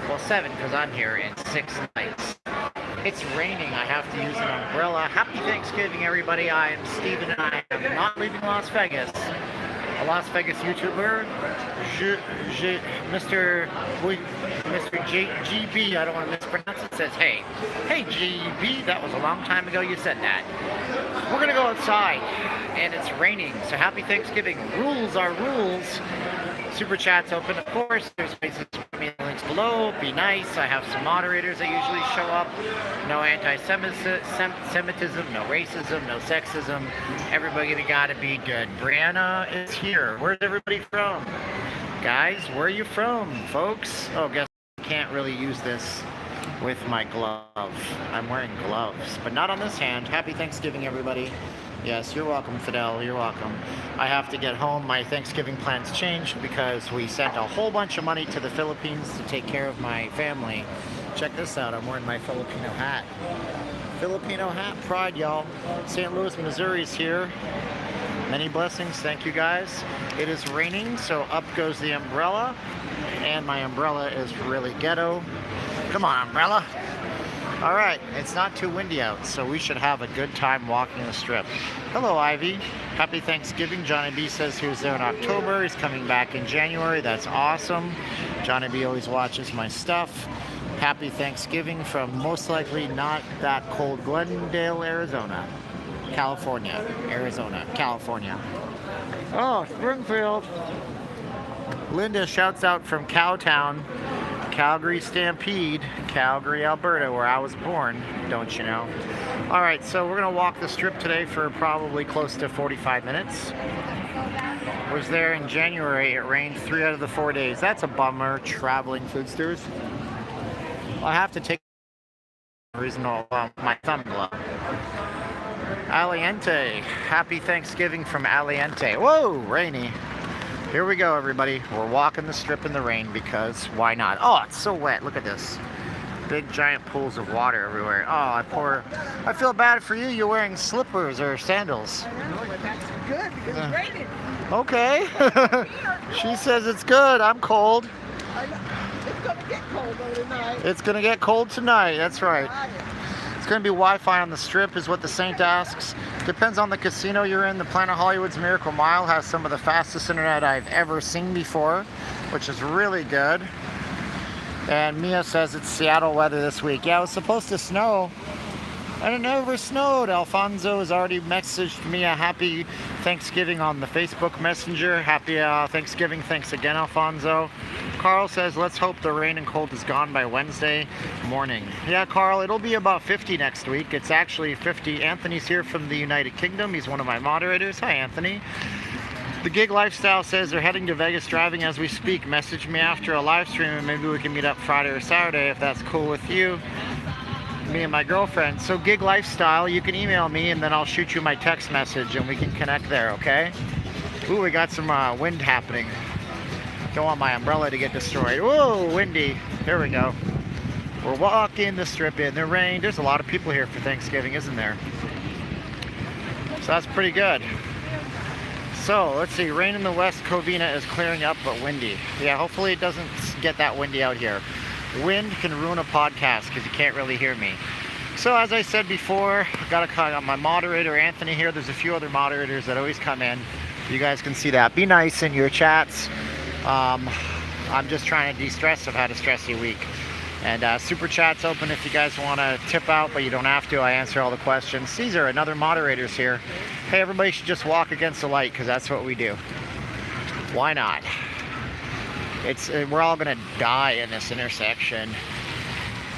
Well, 7 because I'm here, and 6 nights. It's raining. I have to use an umbrella. Happy Thanksgiving, everybody. I am Steven, and I am not leaving Las Vegas. A Las Vegas YouTuber, Mr. GB, I don't want to mispronounce it, says, hey, GB, that was a long time ago you said that. We're going to go outside, and it's raining, so happy Thanksgiving. Rules are rules. Super chat's open, of course. There's places for me in the links below. Be nice. I have some moderators that usually show up. No anti-Semitism, no racism, no sexism. Everybody gotta be good. Brianna is here. Where's everybody from? Guys, where are you from, folks? Oh, guess I can't really use this with my glove. I'm wearing gloves, but not on this hand. Happy Thanksgiving, everybody. Yes, you're welcome, Fidel. You're welcome. I have to get home. My Thanksgiving plans changed because we sent a whole bunch of money to the Philippines to take care of my family. Check this out. I'm wearing my Filipino hat. Filipino hat pride, y'all. St. Louis, Missouri's here. Many blessings. Thank you, guys. It is raining, so up goes the umbrella. And my umbrella is really ghetto. Come on, umbrella. All right, it's not too windy out, so we should have a good time walking the strip. Hello, Ivy. Happy Thanksgiving. Johnny B says he was there in October. He's coming back in January. That's awesome. Johnny B always watches my stuff. Happy Thanksgiving from most likely not that cold Glendale, Arizona. California. Arizona. California. Oh, Springfield. Linda shouts out from Cowtown. Calgary Stampede, Calgary, Alberta, where I was born, don't you know? All right, so we're gonna walk the strip today for probably close to 45 minutes. Was there in January. It rained 3 out of the 4 days. That's a bummer, traveling foodsters. I have to take reasonable my thumb glove. Aliente, happy Thanksgiving from Aliente. Whoa, rainy. Here we go, everybody. We're walking the strip in the rain because why not? Oh, it's so wet. Look at this. Big giant pools of water everywhere. Oh, I feel bad for you. You're wearing slippers or sandals. I know, but that's good because it's raining. Okay. She says it's good. I'm cold. It's going to get cold though tonight. It's going to get cold tonight. That's right. It's going to be Wi-Fi on the strip is what the Saint asks. Depends on the casino you're in. The Planet Hollywood's Miracle Mile has some of the fastest internet I've ever seen before, which is really good. And Mia says it's Seattle weather this week. Yeah, it was supposed to snow. And it never snowed. Alfonso has already messaged me a happy Thanksgiving on the Facebook Messenger. Happy Thanksgiving. Thanks again, Alfonso. Carl says, let's hope the rain and cold is gone by Wednesday morning. Yeah, Carl, it'll be about 50 next week. It's actually 50. Anthony's here from the United Kingdom. He's one of my moderators. Hi, Anthony. The Gig Lifestyle says they're heading to Vegas driving as we speak. Message me after a live stream and maybe we can meet up Friday or Saturday if that's cool with you. Me and my girlfriend. So Gig Lifestyle, you can email me and then I'll shoot you my text message and we can connect there, okay? Ooh, we got some wind happening. Don't want my umbrella to get destroyed. Whoa, windy. Here we go. We're walking the strip in the rain. There's a lot of people here for Thanksgiving, isn't there? So that's pretty good. So let's see, rain in the west, Covina is clearing up but windy. Yeah, hopefully it doesn't get that windy out here. Wind can ruin a podcast because you can't really hear me. So as I said before, I've got my moderator Anthony here. There's a few other moderators that always come in. You guys can see that. Be nice in your chats. I'm just trying to de-stress. I've had a stressy week. And super chat's open if you guys want to tip out, but you don't have to. I answer all the questions. Caesar, another moderator's here. Hey, everybody should just walk against the light because that's what we do. Why not? We're all gonna die in this intersection.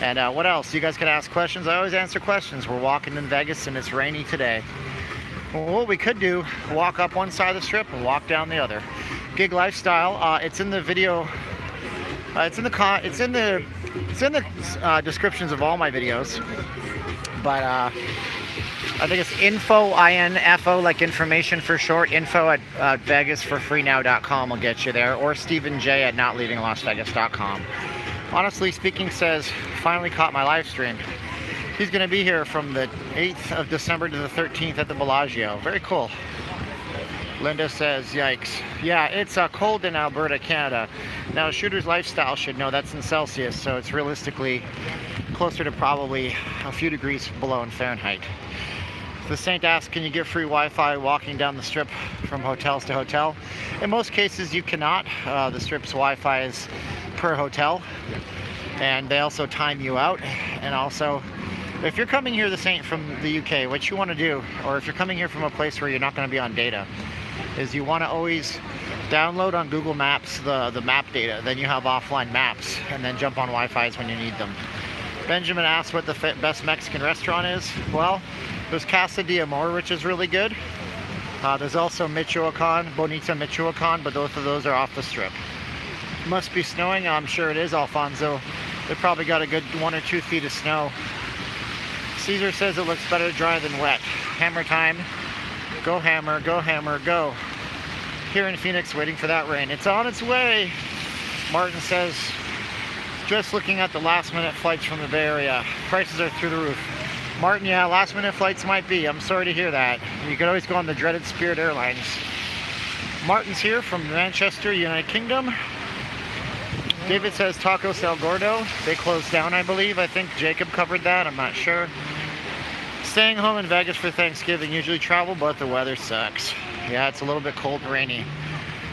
And what else? You guys can ask questions. I always answer questions. We're walking in Vegas and it's rainy today. Well, what we could do, walk up one side of the strip and walk down the other. Gig Lifestyle. It's in the video. It's in the descriptions of all my videos. But I think it's info, I-N-F-O, like information for short. Info at vegasforfreenow.com will get you there. Or stevenj at notleavinglasvegas.com. Honestly Speaking says, finally caught my live stream. He's going to be here from the 8th of December to the 13th at the Bellagio. Very cool. Linda says, yikes. Yeah, it's cold in Alberta, Canada. Now, Shooter's Lifestyle should know that's in Celsius, so it's realistically closer to probably a few degrees below in Fahrenheit. The Saint asks, can you get free Wi-Fi walking down the strip from hotels to hotel? In most cases, you cannot. The strip's Wi-Fi is per hotel, and they also time you out. And also, if you're coming here, the Saint, from the UK, what you want to do, or if you're coming here from a place where you're not going to be on data, is you want to always download on Google Maps the map data. Then you have offline maps, and then jump on Wi-Fi's when you need them. Benjamin asks what the best Mexican restaurant is. Well, there's Casa de Amor, which is really good. There's also Michoacan, Bonita Michoacan, but both of those are off the strip. Must be snowing. I'm sure it is, Alfonso. They probably got a good 1 or 2 feet of snow. Caesar says it looks better dry than wet. Hammer time. Go hammer, go hammer, go. Here in Phoenix, waiting for that rain. It's on its way. Martin says, just looking at the last minute flights from the Bay Area. Prices are through the roof. Martin, yeah, last minute flights might be. I'm sorry to hear that. You could always go on the dreaded Spirit Airlines. Martin's here from Manchester, United Kingdom. David says Tacos El Gordo. They closed down, I believe. I think Jacob covered that. I'm not sure. Staying home in Vegas for Thanksgiving. Usually travel, but the weather sucks. Yeah, it's a little bit cold and rainy.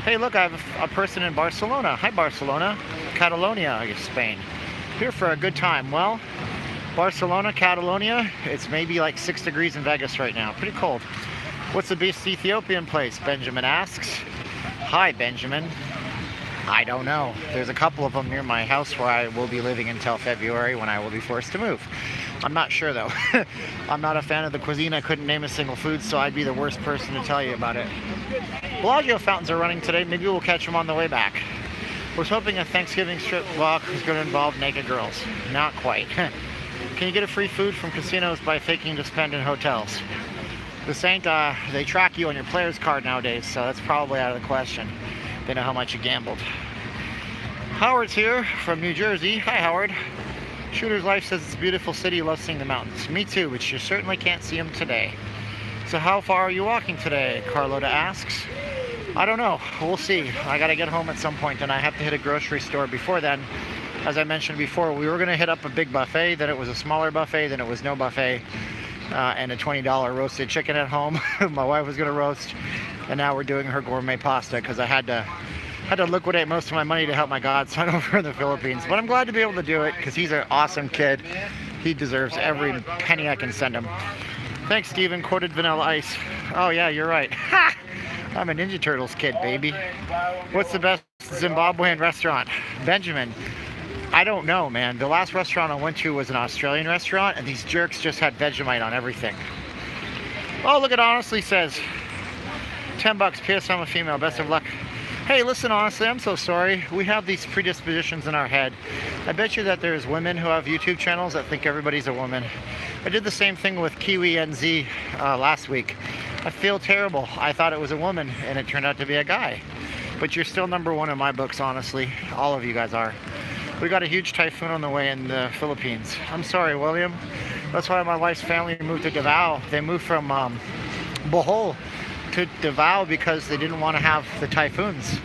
Hey, look, I have a person in Barcelona. Hi, Barcelona. Catalonia, Spain. Here for a good time. Well, Barcelona, Catalonia, it's maybe like 6 degrees in Vegas right now. Pretty cold. What's the best Ethiopian place? Benjamin asks. Hi, Benjamin. I don't know. There's a couple of them near my house where I will be living until February, when I will be forced to move. I'm not sure though. I'm not a fan of the cuisine. I couldn't name a single food, so I'd be the worst person to tell you about it. Bellagio fountains are running today. Maybe we'll catch them on the way back. Was hoping a Thanksgiving strip walk was going to involve naked girls. Not quite. Can you get a free food from casinos by faking to spend in hotels? The Saint, they track you on your player's card nowadays, so that's probably out of the question. They know how much you gambled. Howard's here from New Jersey. Hi, Howard. Shooter's Life says it's a beautiful city. Loves seeing the mountains. Me too, but you certainly can't see them today. So how far are you walking today? Carlota asks. I don't know. We'll see. I got to get home at some point, and I have to hit a grocery store before then. As I mentioned before, we were going to hit up a big buffet, then it was a smaller buffet, then it was no buffet, and a $20 roasted chicken at home. My wife was going to roast, and now we're doing her gourmet pasta because I had to liquidate most of my money to help my godson over in the Philippines. But I'm glad to be able to do it because he's an awesome kid. He deserves every penny I can send him. Thanks, Steven. Quoted Vanilla Ice. Oh, yeah, you're right. I'm a Ninja Turtles kid, baby. What's the best Zimbabwean restaurant? Benjamin. I don't know, man. The last restaurant I went to was an Australian restaurant, and these jerks just had Vegemite on everything. Oh, look, it honestly says $10. P.S. I'm a female. Best of luck. Hey, listen, honestly, I'm so sorry. We have these predispositions in our head. I bet you that there's women who have YouTube channels that think everybody's a woman. I did the same thing with Kiwi NZ last week. I feel terrible. I thought it was a woman, and it turned out to be a guy. But you're still #1 in my books, honestly. All of you guys are. We got a huge typhoon on the way in the Philippines. I'm sorry, William. That's why my wife's family moved to Davao. They moved from Bohol to Davao because they didn't want to have the typhoons.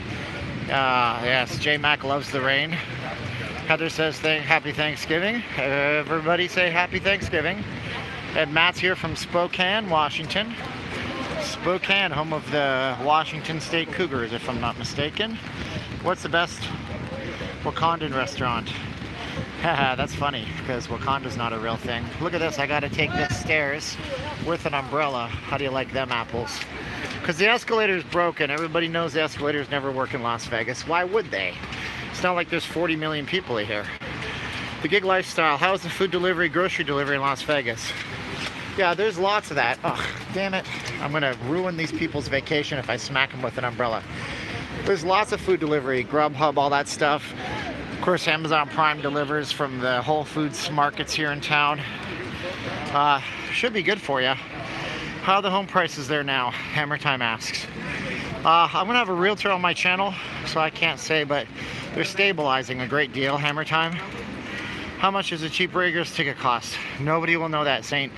Yes, J Mac loves the rain. Heather says happy Thanksgiving. Everybody say happy Thanksgiving. And Matt's here from Spokane, Washington. Spokane, home of the Washington State Cougars, if I'm not mistaken. What's the best Wakandan restaurant? Haha, that's funny, because Wakanda's not a real thing. Look at this, I gotta take this stairs with an umbrella. How do you like them apples? Because the escalator's broken. Everybody knows the escalators never work in Las Vegas. Why would they? It's not like there's 40 million people here. The gig lifestyle. How is the food delivery, grocery delivery in Las Vegas? Yeah, there's lots of that. Oh, damn it. I'm gonna ruin these people's vacation if I smack them with an umbrella. There's lots of food delivery, Grubhub, all that stuff. Of course, Amazon Prime delivers from the Whole Foods markets here in town. Should be good for you. How are the home prices there now? Hammer Time asks. I'm gonna have a realtor on my channel, so I can't say, but they're stabilizing a great deal. Hammer Time. How much does a cheap Raiders ticket cost? Nobody will know that, Saint,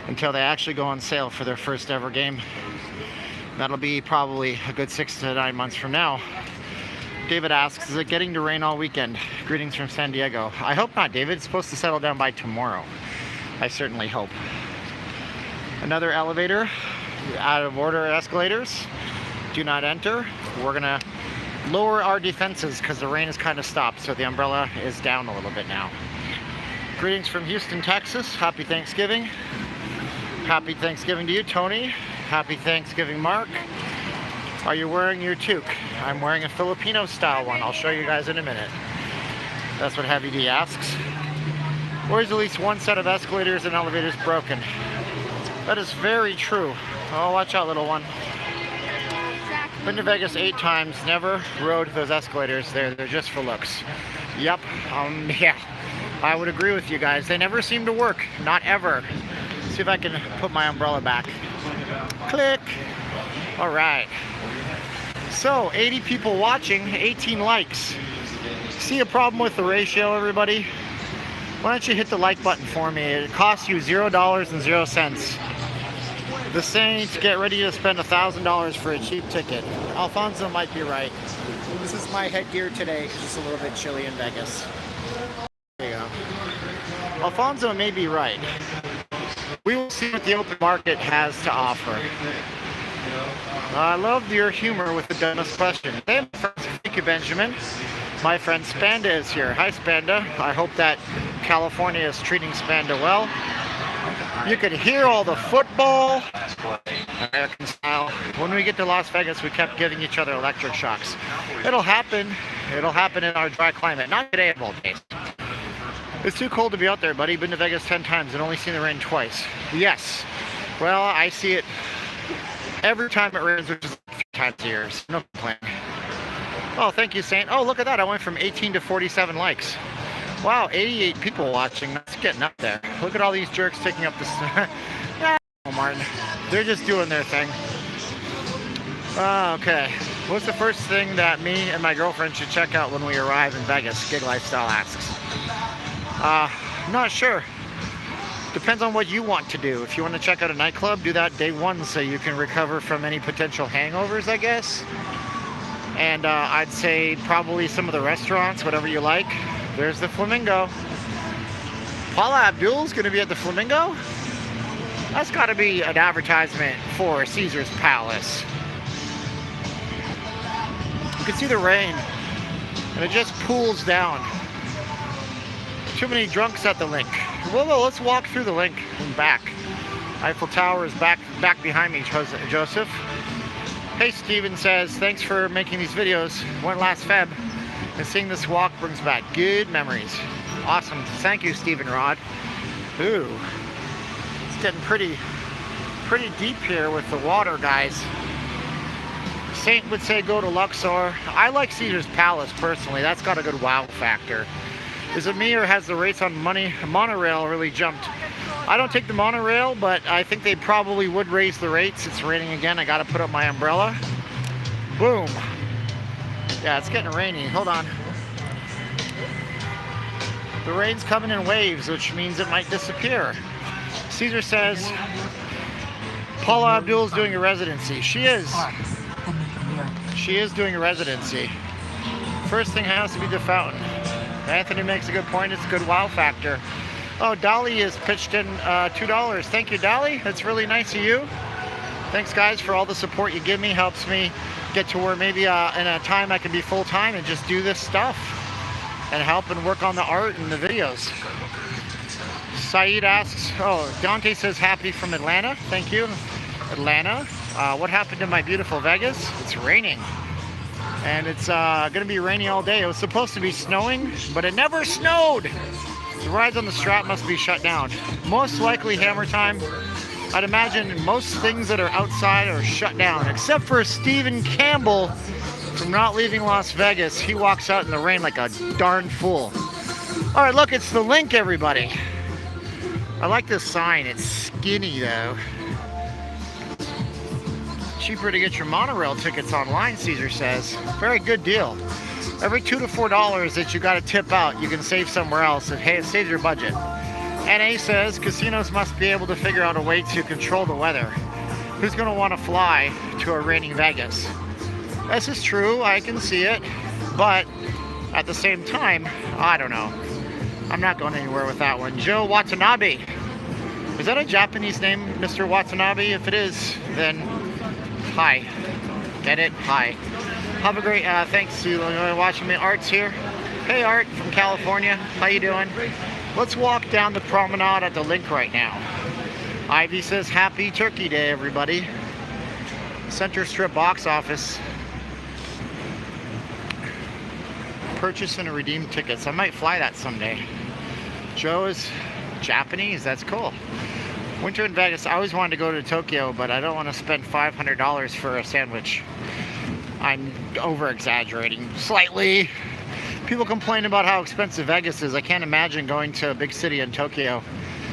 until they actually go on sale for their first ever game. That'll be probably a good 6 to 9 months from now. David asks, is it getting to rain all weekend? Greetings from San Diego. I hope not, David. It's supposed to settle down by tomorrow. I certainly hope. Another elevator. Out of order escalators. Do not enter. We're going to lower our defenses because the rain has kind of stopped, so the umbrella is down a little bit now. Greetings from Houston, Texas. Happy Thanksgiving. Happy Thanksgiving to you, Tony. Happy Thanksgiving, Mark. Are you wearing your toque? I'm wearing a Filipino style one. I'll show you guys in a minute. That's what Heavy D asks. Or is at least one set of escalators and elevators broken? That is very true. Oh, watch out, little one. Been to Vegas 8 times, never rode those escalators. They're just for looks. Yep, yeah, I would agree with you guys. They never seem to work, not ever. See if I can put my umbrella back. Click. All right. So, 80 people watching, 18 likes. See a problem with the ratio, everybody? Why don't you hit the like button for me? It costs you $0.00. The Saints get ready to spend $1,000 for a cheap ticket. Alfonso might be right. This is my headgear today because it's a little bit chilly in Vegas. There you go. Alfonso may be right. We will see what the open market has to offer. I love your humor with the dumbest question. Hey, thank you, Benjamin. My friend Spanda is here. Hi, Spanda. I hope that California is treating Spanda well. You can hear all the football. American style. When we get to Las Vegas, we kept giving each other electric shocks. It'll happen. It'll happen in our dry climate. Not today of all days. It's too cold to be out there, buddy. Been to Vegas 10 times and only seen the rain twice. Yes. Well, I see it every time it rains, which is 3 times a year. So no complaint. Oh, thank you, Saint. Oh, look at that. I went from 18 to 47 likes. Wow, 88 people watching. That's getting up there. Look at all these jerks taking up the... Yeah, Martin. They're just doing their thing. Okay. What's the first thing that me and my girlfriend should check out when we arrive in Vegas? Gig Lifestyle asks. Not sure. Depends on what you want to do. If you want to check out a nightclub, do that day 1 so you can recover from any potential hangovers, I guess. And I'd say probably some of the restaurants, whatever you like. There's the Flamingo. Paula Abdul's going to be at the Flamingo? That's got to be an advertisement for Caesar's Palace. You can see the rain, and it just pools down. Too many drunks at the link. Well, let's walk through the link and back. Eiffel Tower is back behind me, Joseph. Hey, Steven says, thanks for making these videos. Went last Feb. And seeing this walk brings back good memories. Awesome. Thank you, Stephen Rod. Ooh. It's getting pretty deep here with the water, guys. Saint would say go to Luxor. I like Caesar's Palace, personally. That's got a good wow factor. Is it me, or has the rates on monorail really jumped? I don't take the monorail, but I think they probably would raise the rates. It's raining again. I got to put up my umbrella. Boom. Yeah, it's getting rainy. Hold on. The rain's coming in waves, which means it might disappear. Caesar says Paula Abdul's doing a residency. She is. She is doing a residency. First thing has to be the fountain. Anthony makes a good point. It's a good wow factor. Oh, Dolly has pitched in $2. Thank you, Dolly. That's really nice of you. Thanks, guys, for all the support you give me. Helps me get to where maybe in a time I can be full-time and just do this stuff and help and work on the art and the videos. Saeed asks, oh, Dante says happy from Atlanta. Thank you, Atlanta. What happened to my beautiful Vegas? It's raining. And it's going to be rainy all day. It was supposed to be snowing, but it never snowed. The rides on the Strat must be shut down. Most likely Hammer Time. I'd imagine most things that are outside are shut down, except for Stephen Campbell from not leaving Las Vegas. He walks out in the rain like a darn fool. All right, look, it's the link, everybody. I like this sign. It's skinny, though. Cheaper to get your monorail tickets online, Caesar says. Very good deal. Every $2 to $4 that you got to tip out, you can save somewhere else. And hey, it saves your budget. NA says casinos must be able to figure out a way to control the weather. who's going to want to fly to a raining Vegas? This is true, I can see it, but at the same time, I don't know. I'm not going anywhere with that one. Joe Watanabe. Is that a Japanese name, Mr. Watanabe? If it is, then hi. Get it? Hi. Have a great, thanks to watching me. Art's here. Hey Art from California. How you doing? Let's walk down the promenade at the link right now. Ivy says happy Turkey Day, everybody. Center Strip box office. Purchase and redeem tickets. I might fly that someday. Joe is Japanese. That's cool. Winter in Vegas. I always wanted to go to Tokyo, but I don't want to spend $500 for a sandwich. I'm over-exaggerating slightly. People complain about how expensive Vegas is. I can't imagine going to a big city in Tokyo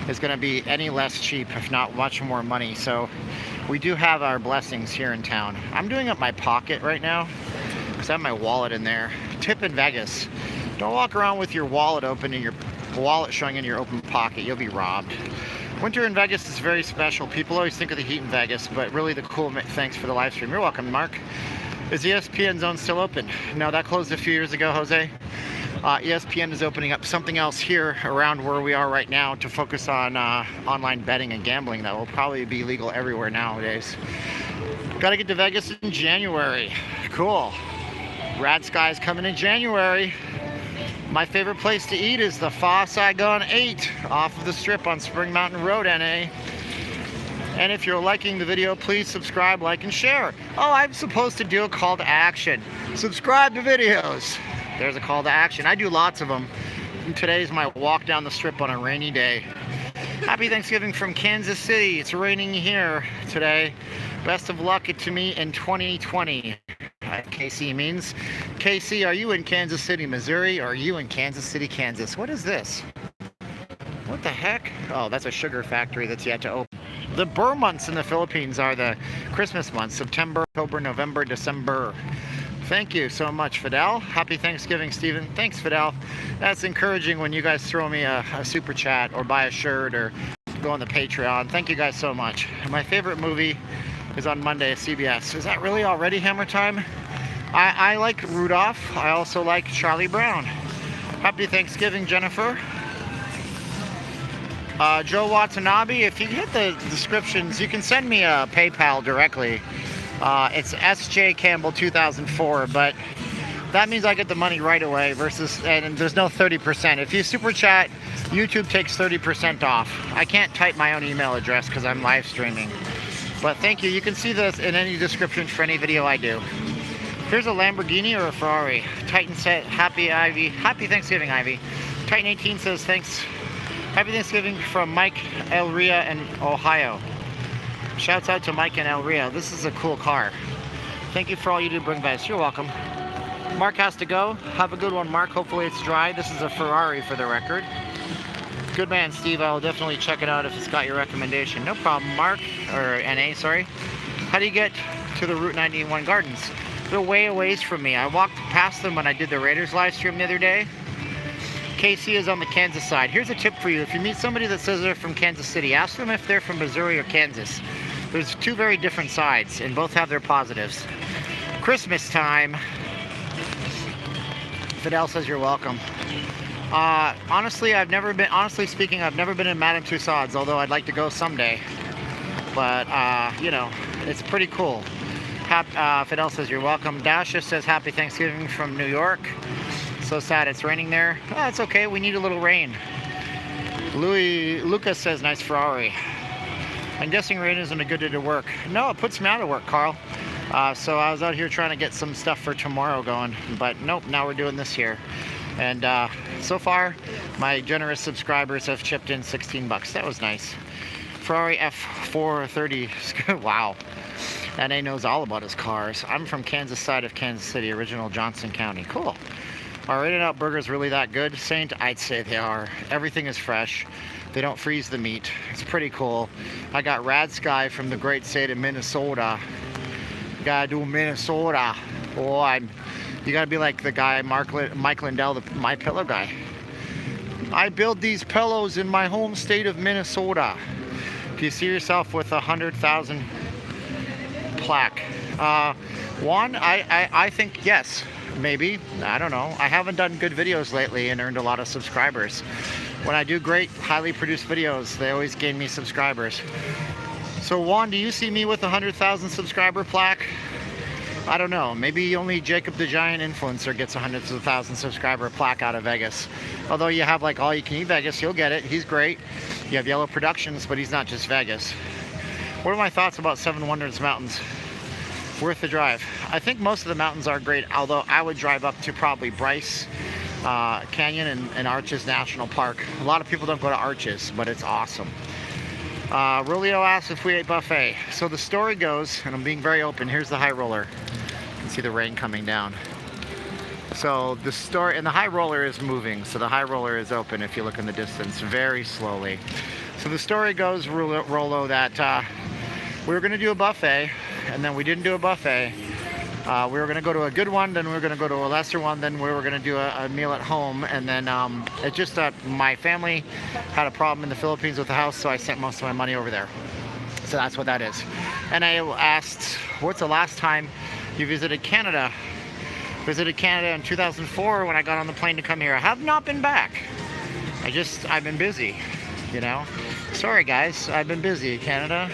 is going to be any less cheap, if not much more money. So we do have our blessings here in town. I'm doing up my pocket right now because I have my wallet in there. Tip in Vegas. Don't walk around with your wallet open and your wallet showing in your open pocket. You'll be robbed. Winter in Vegas is very special. People always think of the heat in Vegas, but really the cool, thanks for the live stream. You're welcome, Mark. Is the ESPN zone still open? No, that closed a few years ago, Jose. ESPN is opening up something else here around where we are right now to focus on online betting and gambling that will probably be legal everywhere nowadays. Got to get to Vegas in January. Cool. Rad Sky's coming in January. My favorite place to eat is the Pho Saigon 8 off of the Strip on Spring Mountain Road, NA. And if you're liking the video, please subscribe, like, and share. Oh, I'm supposed to do a call to action. Subscribe to videos. There's a call to action. I do lots of them. And today's my walk down the Strip on a rainy day. Happy Thanksgiving from Kansas City. It's raining here today. Best of luck to me in 2020. KC means. KC, are you in Kansas City, Missouri, or are you in Kansas City, Kansas? What is this? What the heck? Oh, that's a sugar factory that's yet to open. The Burr months in the Philippines are the Christmas months. September, October, November, December. Thank you so much, Fidel. Happy Thanksgiving, Steven. Thanks, Fidel. That's encouraging when you guys throw me a super chat or buy a shirt or go on the Patreon. Thank you guys so much. My favorite movie is on Monday at CBS. Is that really already Hammer Time? I like Rudolph. I also like Charlie Brown. Happy Thanksgiving, Jennifer. Joe Watanabe, if you hit the descriptions, you can send me a PayPal directly. It's SJ Campbell 2004, but that means I get the money right away versus, and there's no 30%. If you super chat, YouTube takes 30% off. I can't type my own email address because I'm live streaming. But thank you. You can see this in any description for any video I do. Here's a Lamborghini or a Ferrari. Titan said, happy Ivy. Happy Thanksgiving, Ivy. Titan 18 says, thanks. Happy Thanksgiving from Mike Elria in Ohio. Shouts out to Mike and Elria. This is a cool car. Thank you for all you do, bring guys. You're welcome. Mark has to go. Have a good one, Mark. Hopefully it's dry. This is a Ferrari for the record. Good man, Steve. I'll definitely check it out if it's got your recommendation. No problem, Mark. Or NA, sorry. How do you get to the Route 91 Gardens? They're way a ways from me. I walked past them when I did the Raiders live stream the other day. KC is on the Kansas side. Here's a tip for you. If you meet somebody that says they're from Kansas City, ask them if they're from Missouri or Kansas. There's two very different sides, and both have their positives. Christmas time. Fidel says you're welcome. Honestly speaking, I've never been in Madame Tussauds, although I'd like to go someday. But, you know, it's pretty cool. Fidel says you're welcome. Dasha says happy Thanksgiving from New York. So sad it's raining there. Oh, it's okay. We need a little rain. Lucas says nice Ferrari. I'm guessing rain isn't a good day to work. No, it puts me out of work, Carl. So I was out here trying to get some stuff for tomorrow going, but nope, now we're doing this here. And so far, my generous subscribers have chipped in 16 bucks. That was nice. Ferrari F430. Wow. NA knows all about his cars. I'm from Kansas side of Kansas City, original Johnson County. Cool. Are In-N-Out burgers really that good, Saint? I'd say they are. Everything is fresh. They don't freeze the meat. It's pretty cool. I got Rad Sky from the great state of Minnesota. Gotta do Minnesota. Oh, you gotta be like the guy, Mike Lindell, the My Pillow guy. I build these pillows in my home state of Minnesota. If you see yourself with 100,000 plaque? Juan, I think yes, maybe. I don't know. I haven't done good videos lately and earned a lot of subscribers. When I do great, highly produced videos, they always gain me subscribers. So Juan, do you see me with a 100,000 subscriber plaque? I don't know. Maybe only Jacob the Giant Influencer gets a 100,000 subscriber plaque out of Vegas. Although you have like All You Can Eat Vegas, you'll get it. He's great. You have Yellow Productions, but he's not just Vegas. What are my thoughts about Seven Wonders Mountains? Worth the drive. I think most of the mountains are great, although I would drive up to probably Bryce Canyon and Arches National Park. A lot of people don't go to Arches, but it's awesome. Rolio asks if we ate buffet. So the story goes, and I'm being very open, here's the high roller. You can see the rain coming down. So the story, and the high roller is moving, so the high roller is open if you look in the distance, very slowly. So the story goes, Rolo, that we were gonna do a buffet, and then we didn't do a buffet. We were going to go to a good one, then we were going to go to a lesser one, then we were going to do a meal at home, and then it just my family had a problem in the Philippines with the house, so I sent most of my money over there. So that's what that is. And I asked, what's the last time you visited Canada? Visited Canada in 2004 when I got on the plane to come here. I have not been back. I've been busy, you know. Sorry guys, I've been busy, Canada.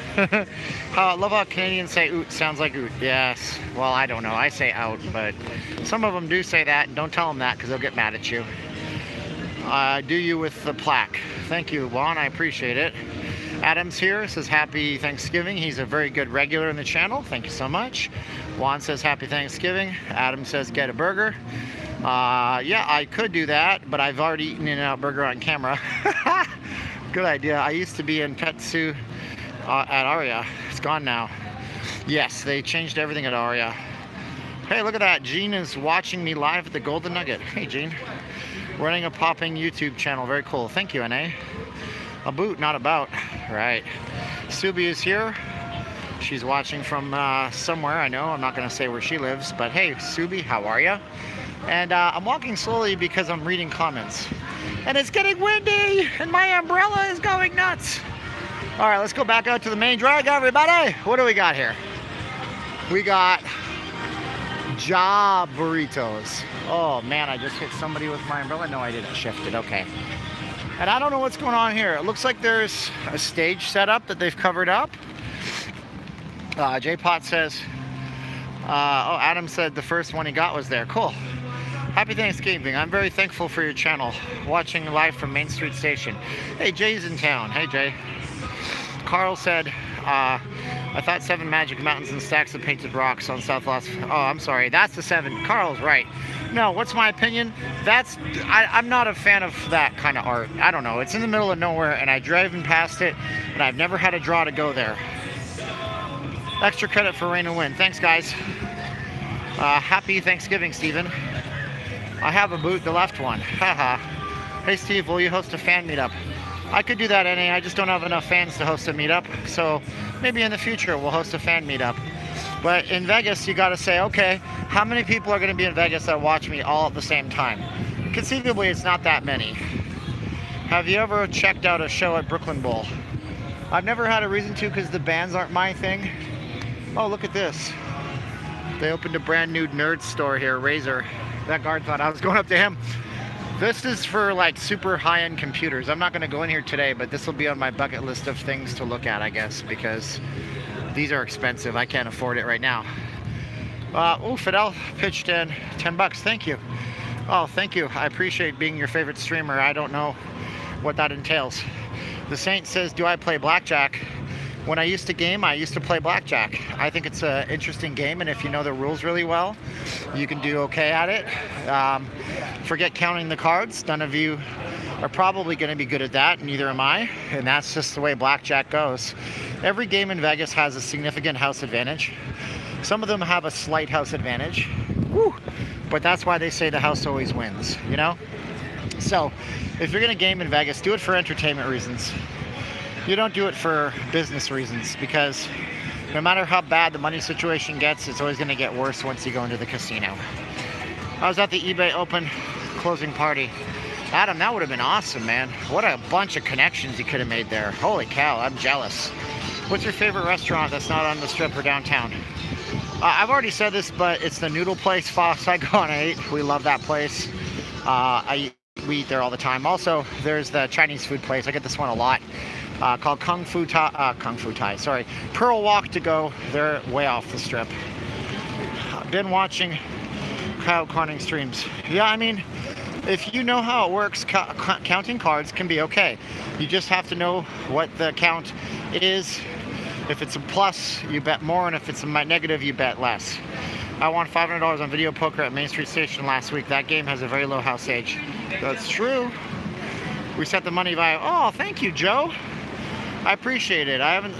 I love how Canadians say oot, sounds like oot. Yes, well I don't know, I say out, but some of them do say that, and don't tell them that because they'll get mad at you. Do you with the plaque? Thank you, Juan, I appreciate it. Adam's here, says happy Thanksgiving. He's a very good regular in the channel, thank you so much. Juan says happy Thanksgiving. Adam says get a burger. Yeah, I could do that, but I've already eaten In-N-Out Burger on camera. Good idea. I used to be in Petsu at Aria. It's gone now. Yes, they changed everything at Aria. Hey, look at that. Gene is watching me live at the Golden Nugget. Hey, Gene. Running a popping YouTube channel. Very cool. Thank you, NA. A boot, not about. Right. Subi is here. She's watching from somewhere. I know. I'm not going to say where she lives. But hey, Subi, how are you? And I'm walking slowly because I'm reading comments. And it's getting windy, and my umbrella is going nuts. All right, let's go back out to the main drag, everybody. What do we got here? We got job burritos. Oh man, I just hit somebody with my umbrella. No, I didn't shift it, okay. And I don't know what's going on here. It looks like there's a stage set up that they've covered up. J-Pot says, oh, Adam said the first one he got was there. Cool. Happy Thanksgiving. I'm very thankful for your channel. Watching live from Main Street Station. Hey, Jay's in town. Hey, Jay. Carl said, I thought 7 magic mountains and stacks of painted rocks on South Las... Oh, I'm sorry. That's the 7. Carl's right. No, what's my opinion? I'm not a fan of that kind of art. I don't know. It's in the middle of nowhere, and I driven past it, and I've never had a draw to go there. Extra credit for rain and wind. Thanks, guys. Happy Thanksgiving, Steven. I have a boot, the left one. Haha. Hey Steve, will you host a fan meetup? I could do that, NA. I just don't have enough fans to host a meetup. So maybe in the future we'll host a fan meetup. But in Vegas, you gotta say, okay, how many people are gonna be in Vegas that watch me all at the same time? Conceivably, it's not that many. Have you ever checked out a show at Brooklyn Bowl? I've never had a reason to because the bands aren't my thing. Oh, look at this. They opened a brand new nerd store here, Razer. That guard thought I was going up to him. This is for like super high-end computers. I'm not going to go in here today, but this will be on my bucket list of things to look at, I guess, because these are expensive. I can't afford it right now. Oh, Fidel pitched in 10 bucks. Thank you. Oh, thank you. I appreciate being your favorite streamer. I don't know what that entails. The Saint says, do I play blackjack? When I used to game, I used to play blackjack. I think it's an interesting game, and if you know the rules really well, you can do okay at it. Forget counting the cards. None of you are probably going to be good at that, neither am I, and that's just the way blackjack goes. Every game in Vegas has a significant house advantage. Some of them have a slight house advantage. Woo! But that's why they say the house always wins, you know? So, if you're going to game in Vegas, do it for entertainment reasons. You don't do it for business reasons, because no matter how bad the money situation gets, it's always going to get worse once you go into the casino. I was at the eBay Open closing party. Adam, that would have been awesome, man. What a bunch of connections you could have made there. Holy cow, I'm jealous. What's your favorite restaurant that's not on the strip or downtown? I've already said this, but it's the noodle place, Fa Saigon 8. We love that place. We eat there all the time. Also, there's the Chinese food place. I get this one a lot. Called Kung Fu Thai, sorry. Pearl Walk to go. They're way off the strip. Been watching cow counting streams. Yeah, I mean, if you know how it works, counting cards can be okay. You just have to know what the count is. If it's a plus, you bet more, and if it's a negative, you bet less. I won $500 on video poker at Main Street Station last week. That game has a very low house age. That's true. We set the money by. Oh, thank you, Joe. I appreciate it. I haven't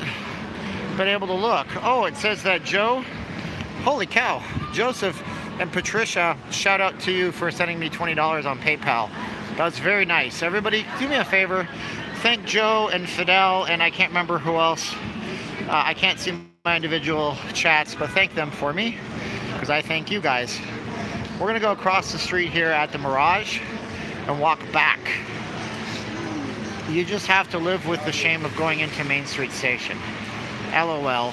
been able to look. Oh, it says that Joe. Holy cow. Joseph and Patricia, shout out to you for sending me $20 on PayPal. That's very nice. Everybody, do me a favor. Thank Joe and Fidel, and I can't remember who else. I can't see my individual chats, but thank them for me, because I thank you guys. We're going to go across the street here at the Mirage and walk back. You just have to live with the shame of going into Main Street Station. LOL.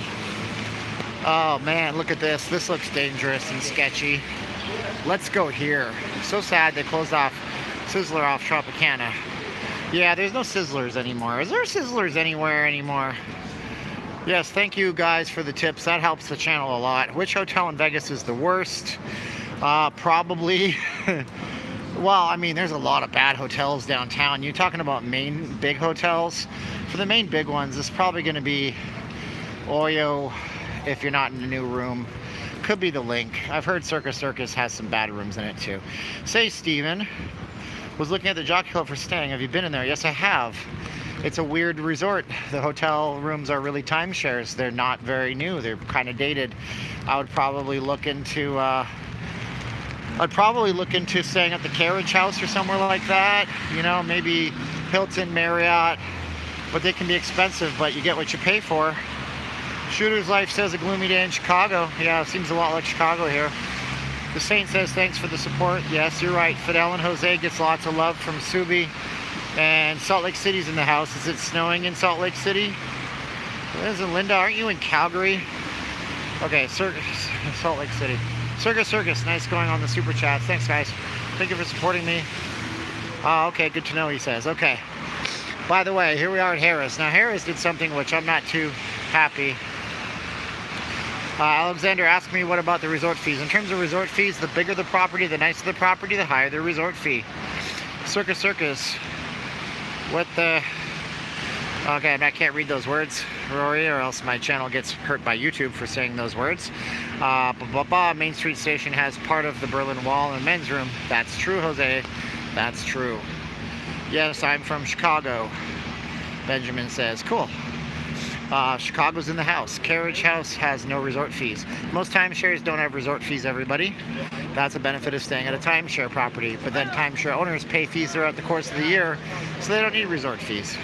Oh man, look at this. This looks dangerous and sketchy. Let's go here. So sad they closed off Sizzler off Tropicana. Yeah, there's no Sizzlers anymore. Is there Sizzlers anywhere anymore? Yes, thank you guys for the tips. That helps the channel a lot. Which hotel in Vegas is the worst? Probably. Well, I mean, there's a lot of bad hotels downtown. You're talking about main big hotels. For the main big ones, it's probably going to be Oyo if you're not in a new room. Could be the Link. I've heard Circus has some bad rooms in it too. Say, Steven, was looking at the Jockey Club for staying. Have you been in there? Yes, I have. It's a weird resort. The hotel rooms are really timeshares. They're not very new. They're kind of dated. I would probably look into staying at the Carriage House or somewhere like that. You know, maybe Hilton, Marriott. But they can be expensive, but you get what you pay for. Shooter's Life says a gloomy day in Chicago. Yeah, it seems a lot like Chicago here. The Saint says thanks for the support. Yes, you're right. Fidel and Jose gets lots of love from Subi. And Salt Lake City's in the house. Is it snowing in Salt Lake City? Isn't Linda? Aren't you in Calgary? Okay, Salt Lake City. Circus, nice going on the super chats. Thanks, guys. Thank you for supporting me. Okay, good to know, he says. Okay. By the way, here we are at Harris. Now, Harris did something which I'm not too happy. Alexander asked me, what about the resort fees? In terms of resort fees, the bigger the property, the nicer the property, the higher the resort fee. Circus. What the... Okay, I can't read those words, Rory, or else my channel gets hurt by YouTube for saying those words. Main Street Station has part of the Berlin Wall and men's room. That's true, Jose. That's true. Yes, I'm from Chicago, Benjamin says. Cool. Chicago's in the house. Carriage House has no resort fees. Most timeshares don't have resort fees, everybody. That's a benefit of staying at a timeshare property. But then timeshare owners pay fees throughout the course of the year, so they don't need resort fees.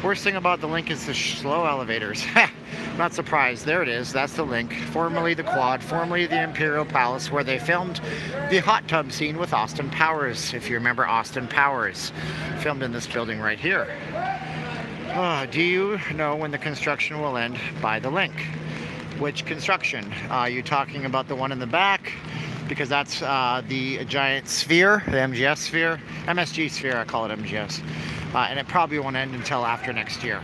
Worst thing about the Link is the slow elevators. Not surprised. There it is. That's the Link. Formerly the Quad. Formerly the Imperial Palace, where they filmed the hot tub scene with Austin Powers. If you remember Austin Powers. Filmed in this building right here. Do you know when the construction will end by the Link? Which construction? Are you talking about the one in the back? Because that's the giant sphere, the MGS sphere. MSG sphere, I call it MGS. And it probably won't end until after next year.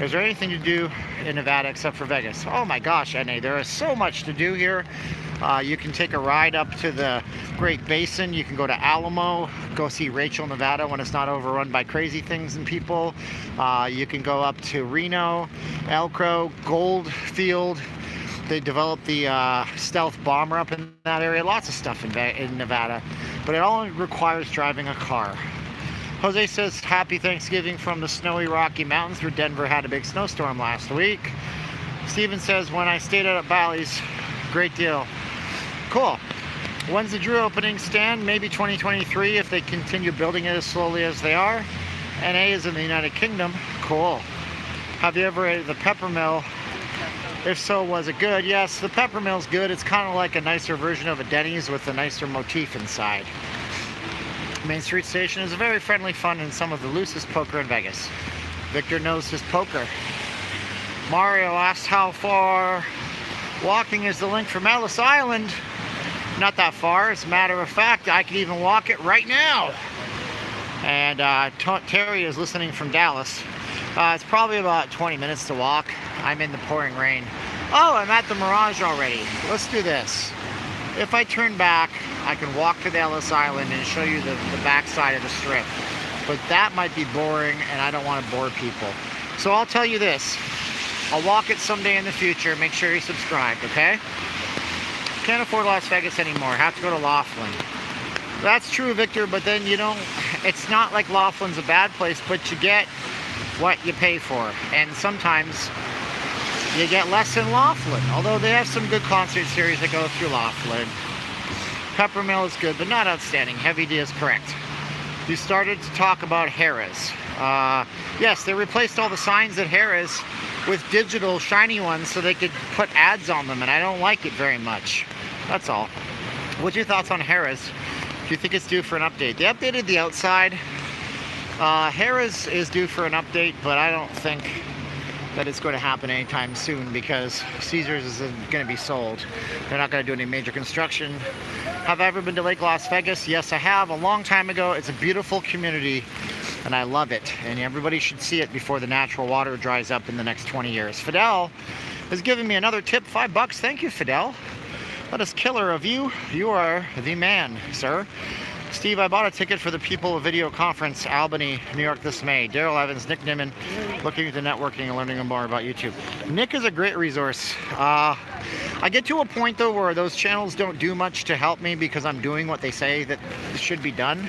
Is there anything to do in Nevada except for Vegas? Oh my gosh, NA, there is so much to do here. You can take a ride up to the Great Basin. You can go to Alamo, go see Rachel, Nevada when it's not overrun by crazy things and people. You can go up to Reno, Elko, Goldfield. They developed the stealth bomber up in that area. Lots of stuff in Nevada. But it all requires driving a car. Jose says, happy Thanksgiving from the snowy Rocky Mountains, where Denver had a big snowstorm last week. Steven says, when I stayed at Bally's, great deal. Cool. When's the Drew opening, Stan? Maybe 2023 if they continue building it as slowly as they are. NA is in the United Kingdom. Cool. Have you ever ate the Peppermill? If so, was it good? Yes, the Peppermill's good. It's kind of like a nicer version of a Denny's with a nicer motif inside. Main Street Station is very friendly, fun, and some of the loosest poker in Vegas. Victor knows his poker. Mario asked how far walking is the link from Ellis Island. Not that far. As a matter of fact, I can even walk it right now. And Terry is listening from Dallas. It's probably about 20 minutes to walk. I'm in the pouring rain. Oh, I'm at the Mirage already. Let's do this. If I turn back, I can walk to the Ellis Island and show you the back side of the strip. But that might be boring, and I don't want to bore people. So I'll tell you this. I'll walk it someday in the future. Make sure you subscribe, okay? Can't afford Las Vegas anymore. Have to go to Laughlin. That's true, Victor, but then you don't... It's not like Laughlin's a bad place, but you get what you pay for. And sometimes you get less in Laughlin. Although they have some good concert series that go through Laughlin. Peppermill is good, but not outstanding. Heavy D is correct. You started to talk about Harrah's. Yes, they replaced all the signs at Harrah's with digital shiny ones so they could put ads on them, and I don't like it very much. That's all. What's your thoughts on Harrah's? Do you think it's due for an update? They updated the outside. Harrah's is due for an update, but I don't think that it's going to happen anytime soon because Caesars is going to be sold. They're not going to do any major construction. Have I ever been to Lake Las Vegas? Yes, I have. A long time ago. It's a beautiful community, and I love it. And everybody should see it before the natural water dries up in the next 20 years. Fidel is giving me another tip, $5. Thank you, Fidel. That is killer of you. You are the man, sir. Steve, I bought a ticket for the People Video Conference, Albany, New York this May. Daryl Evans, Nick Nimmin, looking into networking and learning more about YouTube. Nick is a great resource. I get to a point, though, where those channels don't do much to help me because I'm doing what they say that should be done.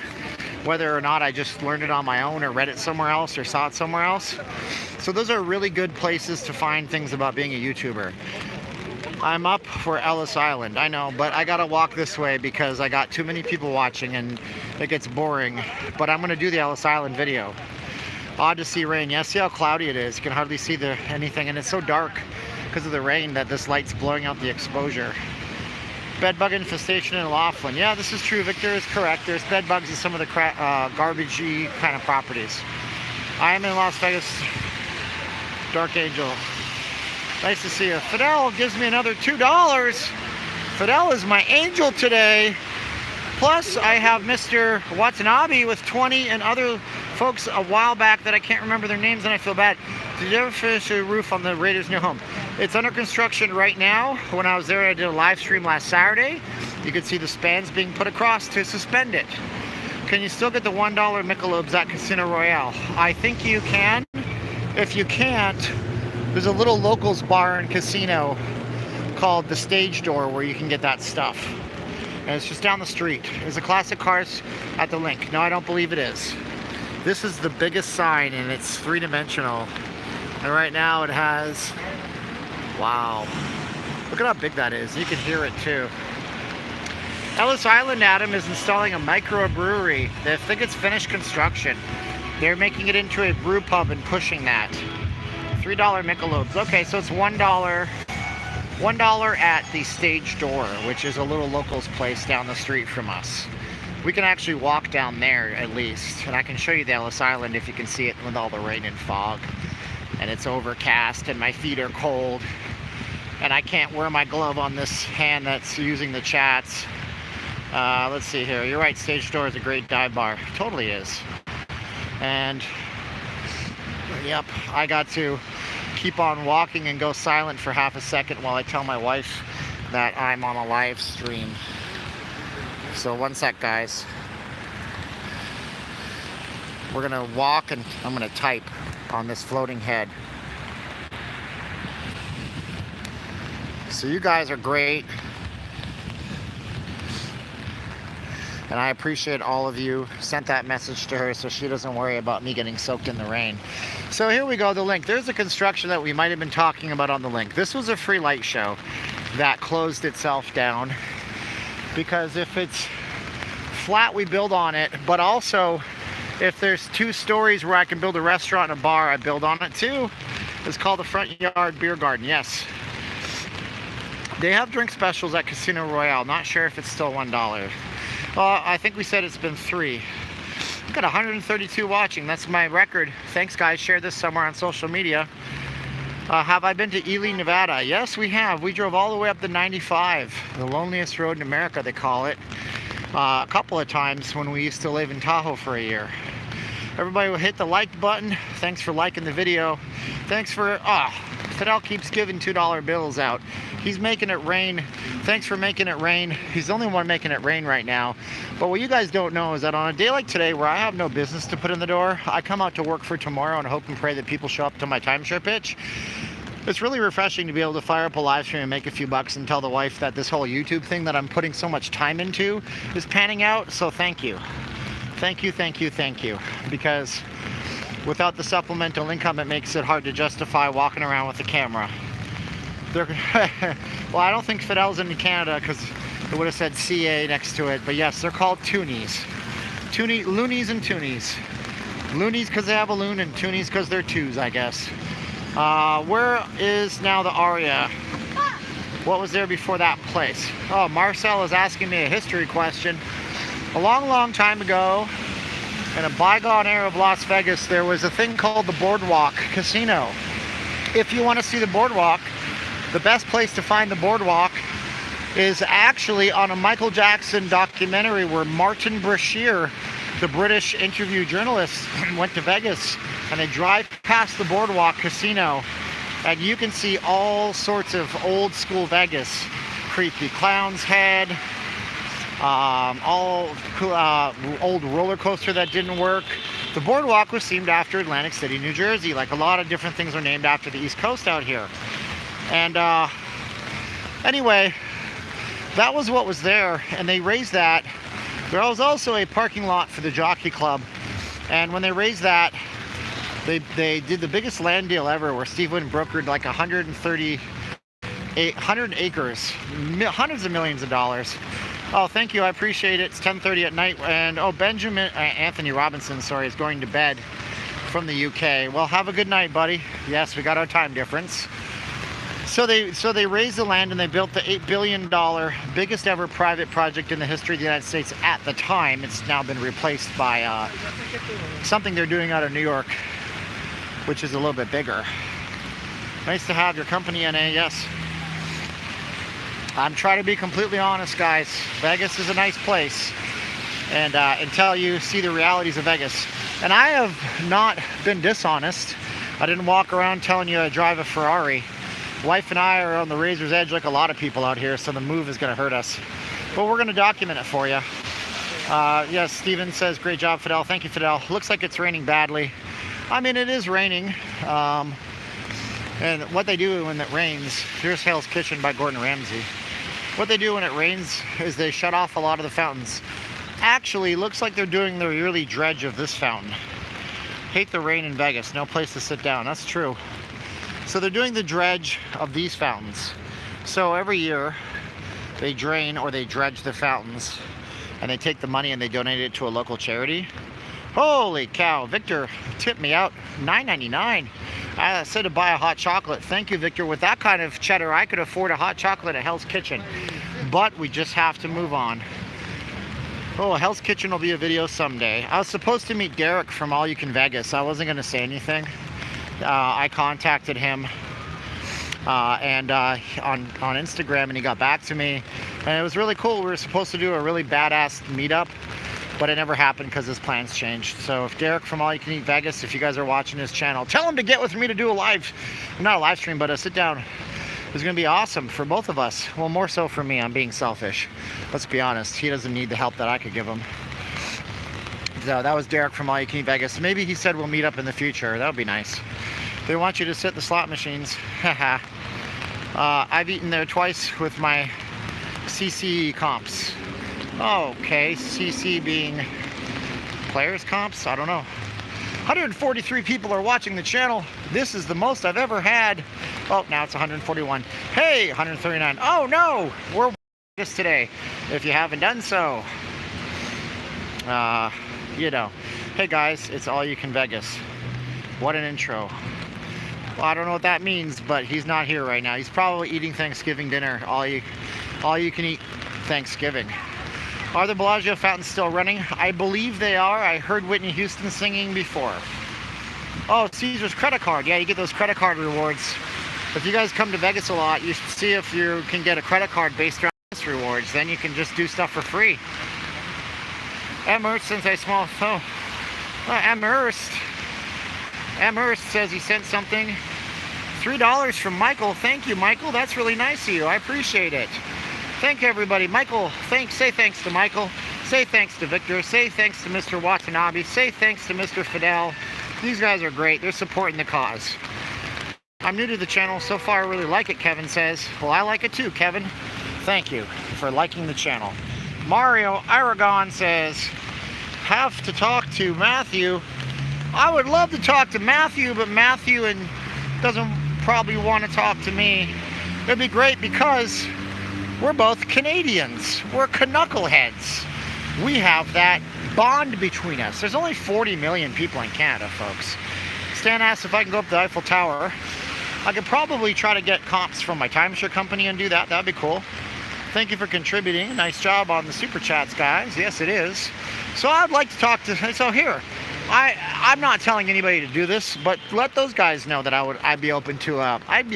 Whether or not I just learned it on my own or read it somewhere else or saw it somewhere else. So those are really good places to find things about being a YouTuber. I'm up for Ellis Island, I know, but I gotta walk this way because I got too many people watching and it gets boring. But I'm gonna do the Ellis Island video. Odd to see rain. Yeah, see how cloudy it is. You can hardly see anything, and it's so dark because of the rain that this light's blowing out the exposure. Bed bug infestation in Laughlin. Yeah, this is true. Victor is correct. There's bed bugs in some of the garbagey kind of properties. I am in Las Vegas. Dark Angel. Nice to see you. Fidel gives me another $2. Fidel is my angel today. Plus, I have Mr. Watanabe with 20 and other folks a while back that I can't remember their names and I feel bad. Did you ever finish the roof on the Raiders' new home? It's under construction right now. When I was there, I did a live stream last Saturday. You could see the spans being put across to suspend it. Can you still get the $1 Michelobes at Casino Royale? I think you can. If you can't, there's a little locals bar and casino called the Stage Door where you can get that stuff. And it's just down the street. There's a Classic Cars at the link. No, I don't believe it is. This is the biggest sign and it's three-dimensional. And right now it has, wow. Look at how big that is. You can hear it too. Ellis Island, Adam, is installing a microbrewery. They think it's finished construction. They're making it into a brew pub and pushing that. $3 Michelobes. Okay, so it's $1 at the Stage Door, which is a little locals place down the street from us. We can actually walk down there at least, and I can show you the Ellis Island if you can see it with all the rain and fog. And it's overcast and my feet are cold and I can't wear my glove on this hand that's using the chats. Let's see here. You're right, Stage Door is a great dive bar. Totally is. And yep, I got to keep on walking and go silent for half a second while I tell my wife that I'm on a live stream. So one sec, guys. We're gonna walk and I'm gonna type on this floating head. So you guys are great. And I appreciate all of you. Sent that message to her so she doesn't worry about me getting soaked in the rain. So here we go, the link. There's a construction that we might have been talking about on the link. This was a free light show that closed itself down because if it's flat, we build on it, but also if there's 2 stories where I can build a restaurant and a bar, I build on it too. It's called the Front Yard Beer Garden, yes. They have drink specials at Casino Royale. Not sure if it's still $1. I think we said it's been 3. I've got 132 watching. That's my record. Thanks, guys. Share this somewhere on social media. Have I been to Ely, Nevada? Yes, we have. We drove all the way up the 95, the loneliest road in America, they call it, a couple of times when we used to live in Tahoe for a year. Everybody will hit the like button. Thanks for liking the video. Thanks for, Fidel keeps giving $2 bills out. He's making it rain. Thanks for making it rain. He's the only one making it rain right now. But what you guys don't know is that on a day like today where I have no business to put in the door, I come out to work for tomorrow and hope and pray that people show up to my timeshare pitch. It's really refreshing to be able to fire up a live stream and make a few bucks and tell the wife that this whole YouTube thing that I'm putting so much time into is panning out. So thank you. Thank you, thank you, thank you. Because without the supplemental income, it makes it hard to justify walking around with the camera. Well, I don't think Fidel's in Canada because it would have said CA next to it. But yes, they're called toonies. Loonies and toonies. Loonies because they have a loon and toonies because they're twos, I guess. Where is now the Aria? What was there before that place? Oh, Marcel is asking me a history question. A long, long time ago, in a bygone era of Las Vegas, there was a thing called the Boardwalk Casino. If you want to see the Boardwalk, the best place to find the Boardwalk is actually on a Michael Jackson documentary where Martin Brashear, the British interview journalist, went to Vegas, and they drive past the Boardwalk Casino, and you can see all sorts of old school Vegas. Creepy Clown's Head, old roller coaster that didn't work. The Boardwalk was themed after Atlantic City, New Jersey, like a lot of different things are named after the East Coast out here. And anyway, that was what was there, and they raised that. There was also a parking lot for the Jockey Club, and when they raised that, they did the biggest land deal ever, where stevenj brokered like 100 acres, hundreds of millions of dollars. Oh, thank you, I appreciate it. It's 10:30 at night, and oh, Anthony Robinson, sorry, is going to bed from the UK. Well, have a good night, buddy. Yes, we got our time difference. So they raised the land and they built the $8 billion biggest ever private project in the history of the United States at the time. It's now been replaced by something they're doing out of New York, which is a little bit bigger. Nice to have your company, NA, yes. I'm trying to be completely honest, guys. Vegas is a nice place. And until you see the realities of Vegas. And I have not been dishonest. I didn't walk around telling you I drive a Ferrari. Wife and I are on the razor's edge like a lot of people out here, so the move is going to hurt us. But we're going to document it for you. Yes, Steven says, great job, Fidel. Thank you, Fidel. Looks like it's raining badly. I mean, it is raining. And what they do when it rains, here's Hell's Kitchen by Gordon Ramsay. What they do when it rains is they shut off a lot of the fountains. Actually, looks like they're doing the yearly dredge of this fountain. Hate the rain in Vegas, no place to sit down. That's true. So they're doing the dredge of these fountains. So every year they drain or they dredge the fountains, and they take the money and they donate it to a local charity. Holy cow, Victor tipped me out $9.99. I said to buy a hot chocolate. Thank you, Victor. With that kind of cheddar, I could afford a hot chocolate at Hell's Kitchen. But we just have to move on. Oh, Hell's Kitchen will be a video someday. I was supposed to meet Derek from All You Can Vegas. I wasn't going to say anything. I contacted him on Instagram, and he got back to me, and it was really cool. We were supposed to do a really badass meetup, but it never happened because his plans changed. So if Derek from All You Can Eat Vegas, if you guys are watching his channel, tell him to get with me to do a live, not a live stream, but a sit down. It's going to be awesome for both of us. Well, more so for me. I'm being selfish. Let's be honest. He doesn't need the help that I could give him. So that was Derek from All You Can Eat Vegas. Maybe he said we'll meet up in the future. That would be nice. They want you to sit the slot machines. Haha. I've eaten there twice with my CC comps. Okay, CC being players comps? I don't know. 143 people are watching the channel. This is the most I've ever had. Oh, now it's 141. Hey, 139. Oh no, we're this today. If you haven't done so, you know. Hey guys, it's All You Can Vegas. What an intro. Well, I don't know what that means, but he's not here right now. He's probably eating Thanksgiving dinner. All you can eat Thanksgiving. Are the Bellagio fountains still running? I believe they are. I heard Whitney Houston singing before. Oh, Caesar's credit card. Yeah, you get those credit card rewards If you guys come to Vegas a lot, you should see if you can get a credit card based around this rewards. Then you can just do stuff for free. Amherst, since I small, oh, Amherst says he sent something. $3 from Michael. Thank you, Michael. That's really nice of you. I appreciate it. Thank you, everybody. Michael, say thanks to Michael. Say thanks to Victor. Say thanks to Mr. Watanabe. Say thanks to Mr. Fidel. These guys are great. They're supporting the cause. I'm new to the channel. So far, I really like it, Kevin says. Well, I like it too, Kevin. Thank you for liking the channel. Mario Aragon says, have to talk to Matthew. I would love to talk to Matthew, but Matthew doesn't probably want to talk to me. It'd be great because we're both Canadians. We're knuckleheads. We have that bond between us. There's only 40 million people in Canada, folks. Stan asked if I can go up the Eiffel Tower. I could probably try to get comps from my timeshare company and do that. That'd be cool. Thank you for contributing. Nice job on the super chats, guys. Yes, it is. So I'd like to talk to. So here, I'm not telling anybody to do this, but let those guys know that I'd be open to. I'd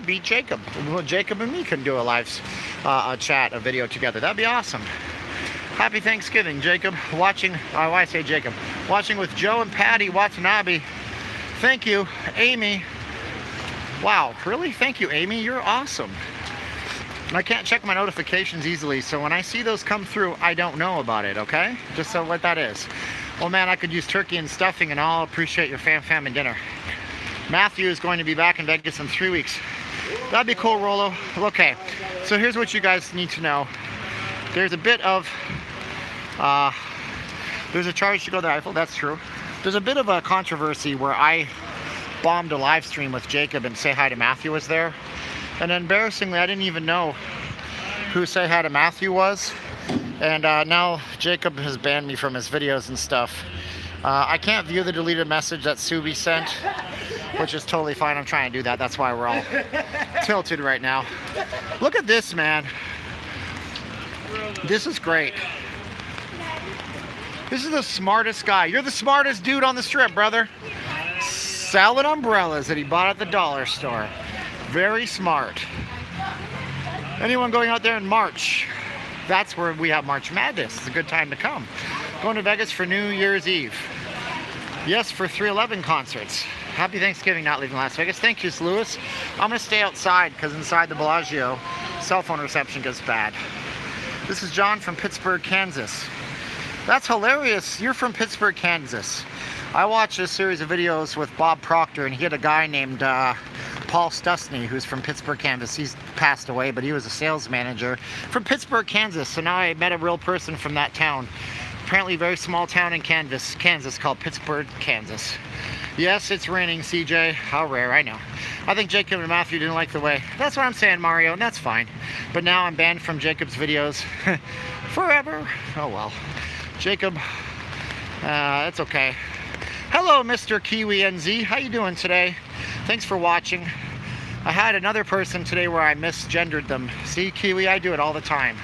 be Jacob. Well, Jacob and me can do a live chat, a video together. That'd be awesome. Happy Thanksgiving, Jacob. Watching. Why I say Jacob? Watching with Joe and Patty Watanabe. Thank you, Amy. Wow, really? Thank you, Amy. You're awesome. I can't check my notifications easily, so when I see those come through, I don't know about it, okay? Just so what that is. Oh man, I could use turkey and stuffing, and I'll appreciate your family dinner. Matthew is going to be back in Vegas in 3 weeks. That'd be cool, Rolo. Okay, so here's what you guys need to know. There's a bit of, there's a charge to go to the Eiffel, that's true. There's a bit of a controversy where I bombed a live stream with Jacob and Say Hi to Matthew was there. And embarrassingly, I didn't even know who Say Hi to Matthew was. And now Jacob has banned me from his videos and stuff. I can't view the deleted message that Subi sent, which is totally fine. I'm trying to do that. That's why we're all tilted right now. Look at this, man. This is great. This is the smartest guy. You're the smartest dude on the strip, brother. Selling umbrellas that he bought at the dollar store. Very smart. Anyone going out there in March? That's where we have March Madness. It's a good time to come. Going to Vegas for New Year's Eve. Yes, for 311 concerts. Happy Thanksgiving, not leaving Las Vegas. Thank you, Lewis. I'm going to stay outside because inside the Bellagio, cell phone reception gets bad. This is John from Pittsburgh, Kansas. That's hilarious. You're from Pittsburgh, Kansas. I watched a series of videos with Bob Proctor, and he had a guy named Paul Stustney, who's from Pittsburgh, Kansas. He's passed away, but he was a sales manager from Pittsburgh, Kansas. So now I met a real person from that town. Apparently a very small town in Kansas called Pittsburgh, Kansas. Yes, it's raining, CJ. How rare, I know. I think Jacob and Matthew didn't like the way. That's what I'm saying, Mario, and that's fine. But now I'm banned from Jacob's videos forever. Oh well. Jacob, it's okay. Hello, Mr. Kiwi NZ. How you doing today? Thanks for watching. I had another person today where I misgendered them. See, Kiwi, I do it all the time.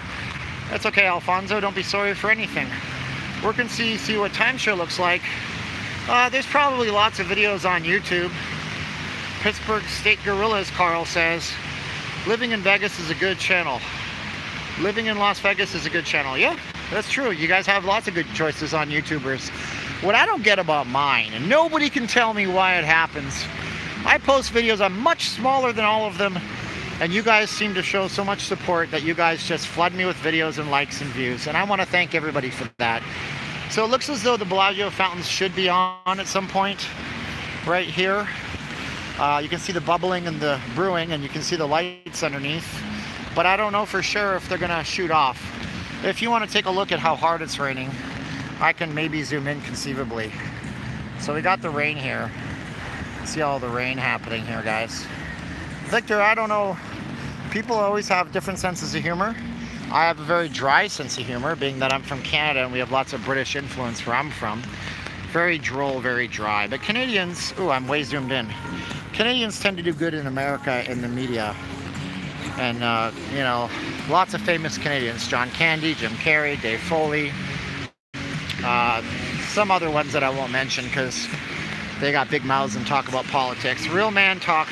That's okay, Alfonso. Don't be sorry for anything. Work and see what timeshare looks like. There's probably lots of videos on YouTube. Pittsburgh State Gorillas, Carl says. Living in Vegas is a good channel. Living in Las Vegas is a good channel. Yeah, that's true. You guys have lots of good choices on YouTubers. What I don't get about mine, and nobody can tell me why it happens, I post videos, I'm much smaller than all of them, and you guys seem to show so much support that you guys just flood me with videos and likes and views, and I want to thank everybody for that. So it looks as though the Bellagio fountains should be on at some point, right here. You can see the bubbling and the brewing, and you can see the lights underneath, but I don't know for sure if they're going to shoot off. If you want to take a look at how hard it's raining, I can maybe zoom in conceivably. So we got the rain here. See all the rain happening here, guys. Victor, I don't know. People always have different senses of humor. I have a very dry sense of humor, being that I'm from Canada and we have lots of British influence where I'm from. Very droll, very dry. But Canadians, ooh, I'm way zoomed in. Canadians tend to do good in America in the media. And, you know, lots of famous Canadians. John Candy, Jim Carrey, Dave Foley. Some other ones that I won't mention because they got big mouths and talk about politics. Real man talk.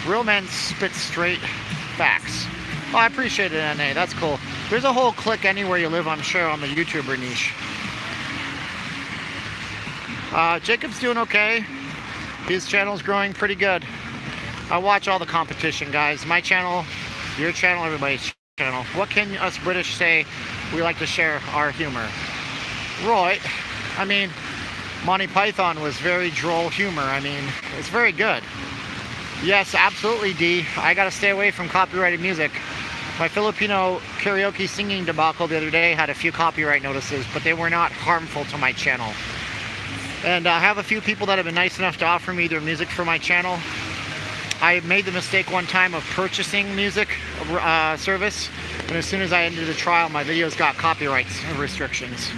Real men spit straight facts. Oh, I appreciate it, NA. That's cool. There's a whole clique anywhere you live, I'm sure, on the YouTuber niche. Jacob's doing okay. His channel's growing pretty good. I watch all the competition, guys. My channel, your channel, everybody's channel. What can us British say? We like to share our humor. Right. I mean, Monty Python was very droll humor. I mean, it's very good. Yes, absolutely, D. I gotta stay away from copyrighted music. My Filipino karaoke singing debacle the other day had a few copyright notices, but they were not harmful to my channel. And I have a few people that have been nice enough to offer me their music for my channel. I made the mistake one time of purchasing music service, and as soon as I ended the trial, my videos got copyright restrictions.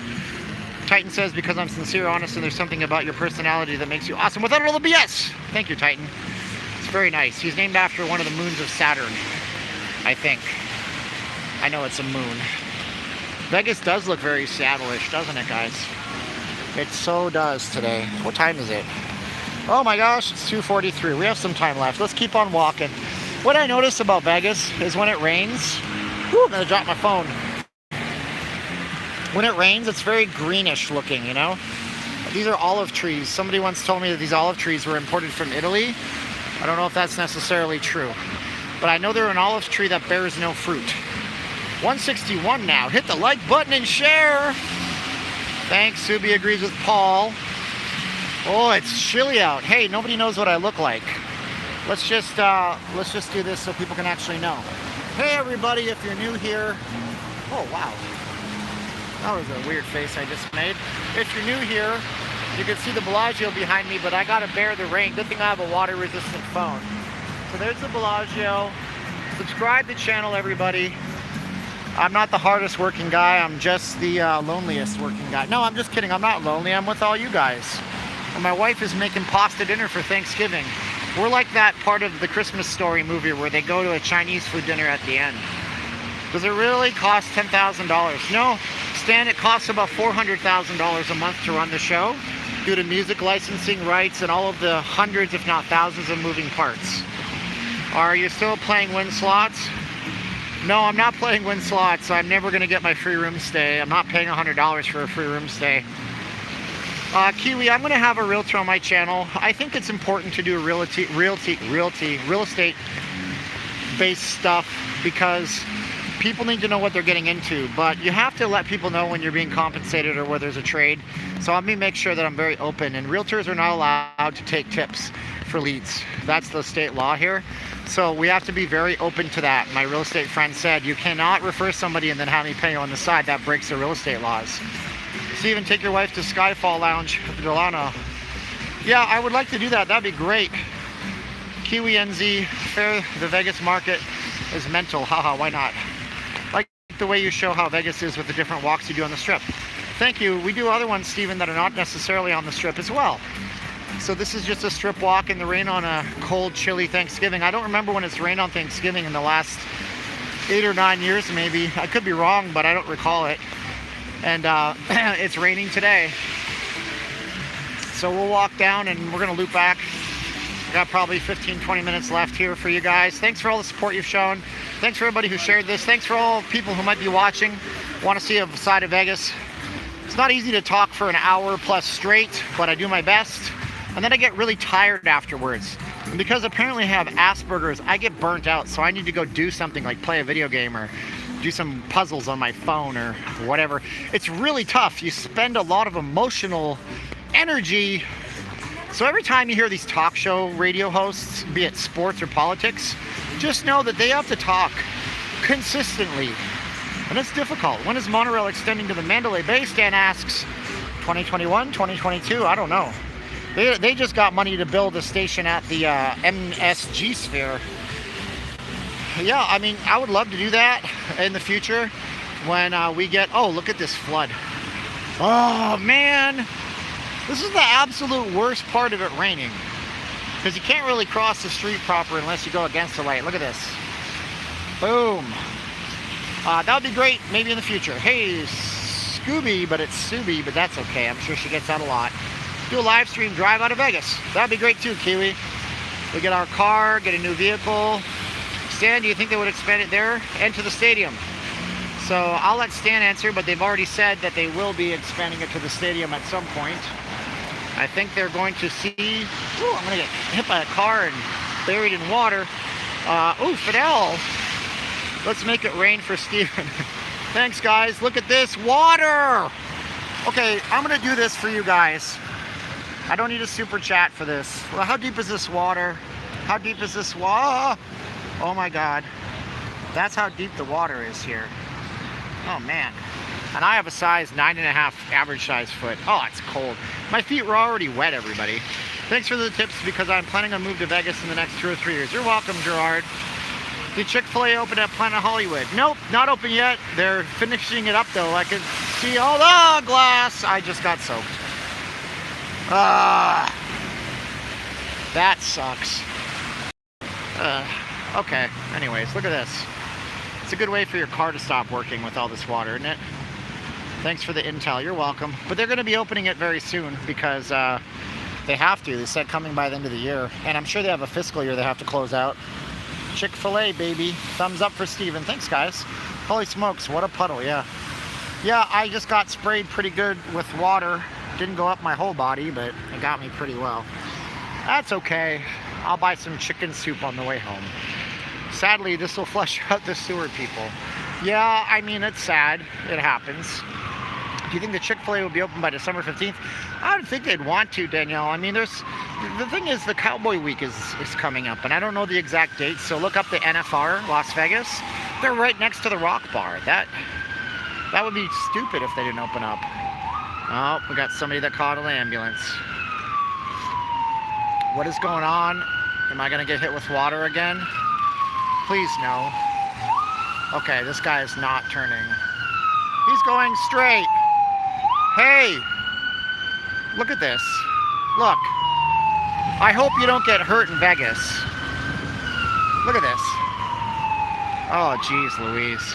Titan says, because I'm sincere, honest, and there's something about your personality that makes you awesome without all the BS. Thank you, Titan. It's very nice. He's named after one of the moons of Saturn, I think. I know it's a moon. Vegas does look very Seattle-ish, doesn't it, guys? It so does today. What time is it? Oh my gosh, it's 2:43. We have some time left. Let's keep on walking. What I notice about Vegas is when it rains, whew, I'm gonna drop my phone. When it rains, it's very greenish looking, you know? These are olive trees. Somebody once told me that these olive trees were imported from Italy. I don't know if that's necessarily true, but I know they're an olive tree that bears no fruit. 161 now. Hit the like button and share. Thanks. Subi agrees with Paul. Oh, it's chilly out. Hey, nobody knows what I look like. Let's just do this so people can actually know. Hey, everybody, if you're new here. Oh, wow. That was a weird face I just made. If you're new here, you can see the Bellagio behind me, but I gotta bear the rain. Good thing I have a water-resistant phone. So there's the Bellagio. Subscribe to the channel, everybody. I'm not the hardest working guy. I'm just the loneliest working guy. No, I'm just kidding. I'm not lonely. I'm with all you guys. And my wife is making pasta dinner for Thanksgiving. We're like that part of the Christmas Story movie where they go to a Chinese food dinner at the end. Does it really cost $10,000? No, Stan, it costs about $400,000 a month to run the show due to music licensing rights and all of the hundreds, if not thousands, of moving parts. Are you still playing win slots? No, I'm not playing win slots. I'm never going to get my free room stay. I'm not paying $100 for a free room stay. Kiwi, I'm going to have a realtor on my channel. I think it's important to do real estate based stuff because people need to know what they're getting into, but you have to let people know when you're being compensated or where there's a trade. So let me make sure that I'm very open, and realtors are not allowed to take tips for leads. That's the state law here. So we have to be very open to that. My real estate friend said, you cannot refer somebody and then have me pay you on the side. That breaks the real estate laws. Steven, take your wife to Skyfall Lounge at Delano. Yeah, I would like to do that. That'd be great. Kiwi NZ, fair, the Vegas market is mental. Haha, why not? Like the way you show how Vegas is with the different walks you do on the strip. Thank you. We do other ones, Steven, that are not necessarily on the strip as well. So this is just a strip walk in the rain on a cold, chilly Thanksgiving. I don't remember when it's rained on Thanksgiving in the last 8 or 9 years maybe. I could be wrong, but I don't recall it. And it's raining today. So we'll walk down and we're gonna loop back. Got probably 15-20 minutes left here for you guys. Thanks for all the support you've shown. Thanks for everybody who shared this. Thanks for all people who might be watching, want to see a side of Vegas. It's not easy to talk for an hour plus straight, but I do my best. And then I get really tired afterwards. And because apparently I have Asperger's, I get burnt out. So I need to go do something like play a video game or do some puzzles on my phone or whatever. It's really tough. You spend a lot of emotional energy. So every time you hear these talk show radio hosts, be it sports or politics, just know that they have to talk consistently. And it's difficult. When is monorail extending to the Mandalay Bay? Stan asks. 2021, 2022, I don't know. They just got money to build a station at the MSG Sphere. Yeah, I mean, I would love to do that in the future when we get, oh, look at this flood. Oh, man. This is the absolute worst part of it raining. Because you can't really cross the street proper unless you go against the light. Look at this. Boom. That would be great, maybe in the future. Hey, Scooby, but it's Subi, but that's okay. I'm sure she gets that a lot. Do a live stream drive out of Vegas. That'd be great too, Kiwi. We get our car, get a new vehicle. Stan, do you think they would expand it there and to the stadium? So I'll let Stan answer, but they've already said that they will be expanding it to the stadium at some point. I think they're going to see... Ooh, I'm going to get hit by a car and buried in water. Ooh, Fidel. Let's make it rain for Steven. Thanks, guys. Look at this water. Okay, I'm going to do this for you guys. I don't need a super chat for this. Well, how deep is this water? How deep is this water? Oh my God. That's how deep the water is here. Oh man. And I have a size 9.5 average size foot. Oh, it's cold. My feet were already wet, everybody. Thanks for the tips because I'm planning on moving to Vegas in the next 2 or 3 years. You're welcome, Gerard. Did Chick-fil-A open at Planet Hollywood? Nope, not open yet. They're finishing it up though. I can see all the glass. I just got soaked. That sucks. Okay, anyways, look at this. It's a good way for your car to stop working with all this water, isn't it? Thanks for the intel, you're welcome. But they're gonna be opening it very soon because they have to. They said coming by the end of the year. And I'm sure they have a fiscal year they have to close out. Chick-fil-A, baby. Thumbs up for Steven. Thanks, guys. Holy smokes, what a puddle, yeah. Yeah, I just got sprayed pretty good with water. Didn't go up my whole body, but it got me pretty well. That's okay. I'll buy some chicken soup on the way home. Sadly, this will flush out the sewer people. Yeah, I mean, it's sad. It happens. Do you think the Chick-fil-A will be open by December 15th? I don't think they'd want to, Danielle. I mean, the thing is, the Cowboy Week is coming up, and I don't know the exact date, so look up the NFR, Las Vegas. They're right next to the Rock Bar. That would be stupid if they didn't open up. Oh, we got somebody that called an ambulance. What is going on? Am I gonna get hit with water again? Please no. Okay, this guy is not turning. He's going straight. Hey, look at this. Look. I hope you don't get hurt in Vegas. Look at this. Oh, geez, Louise.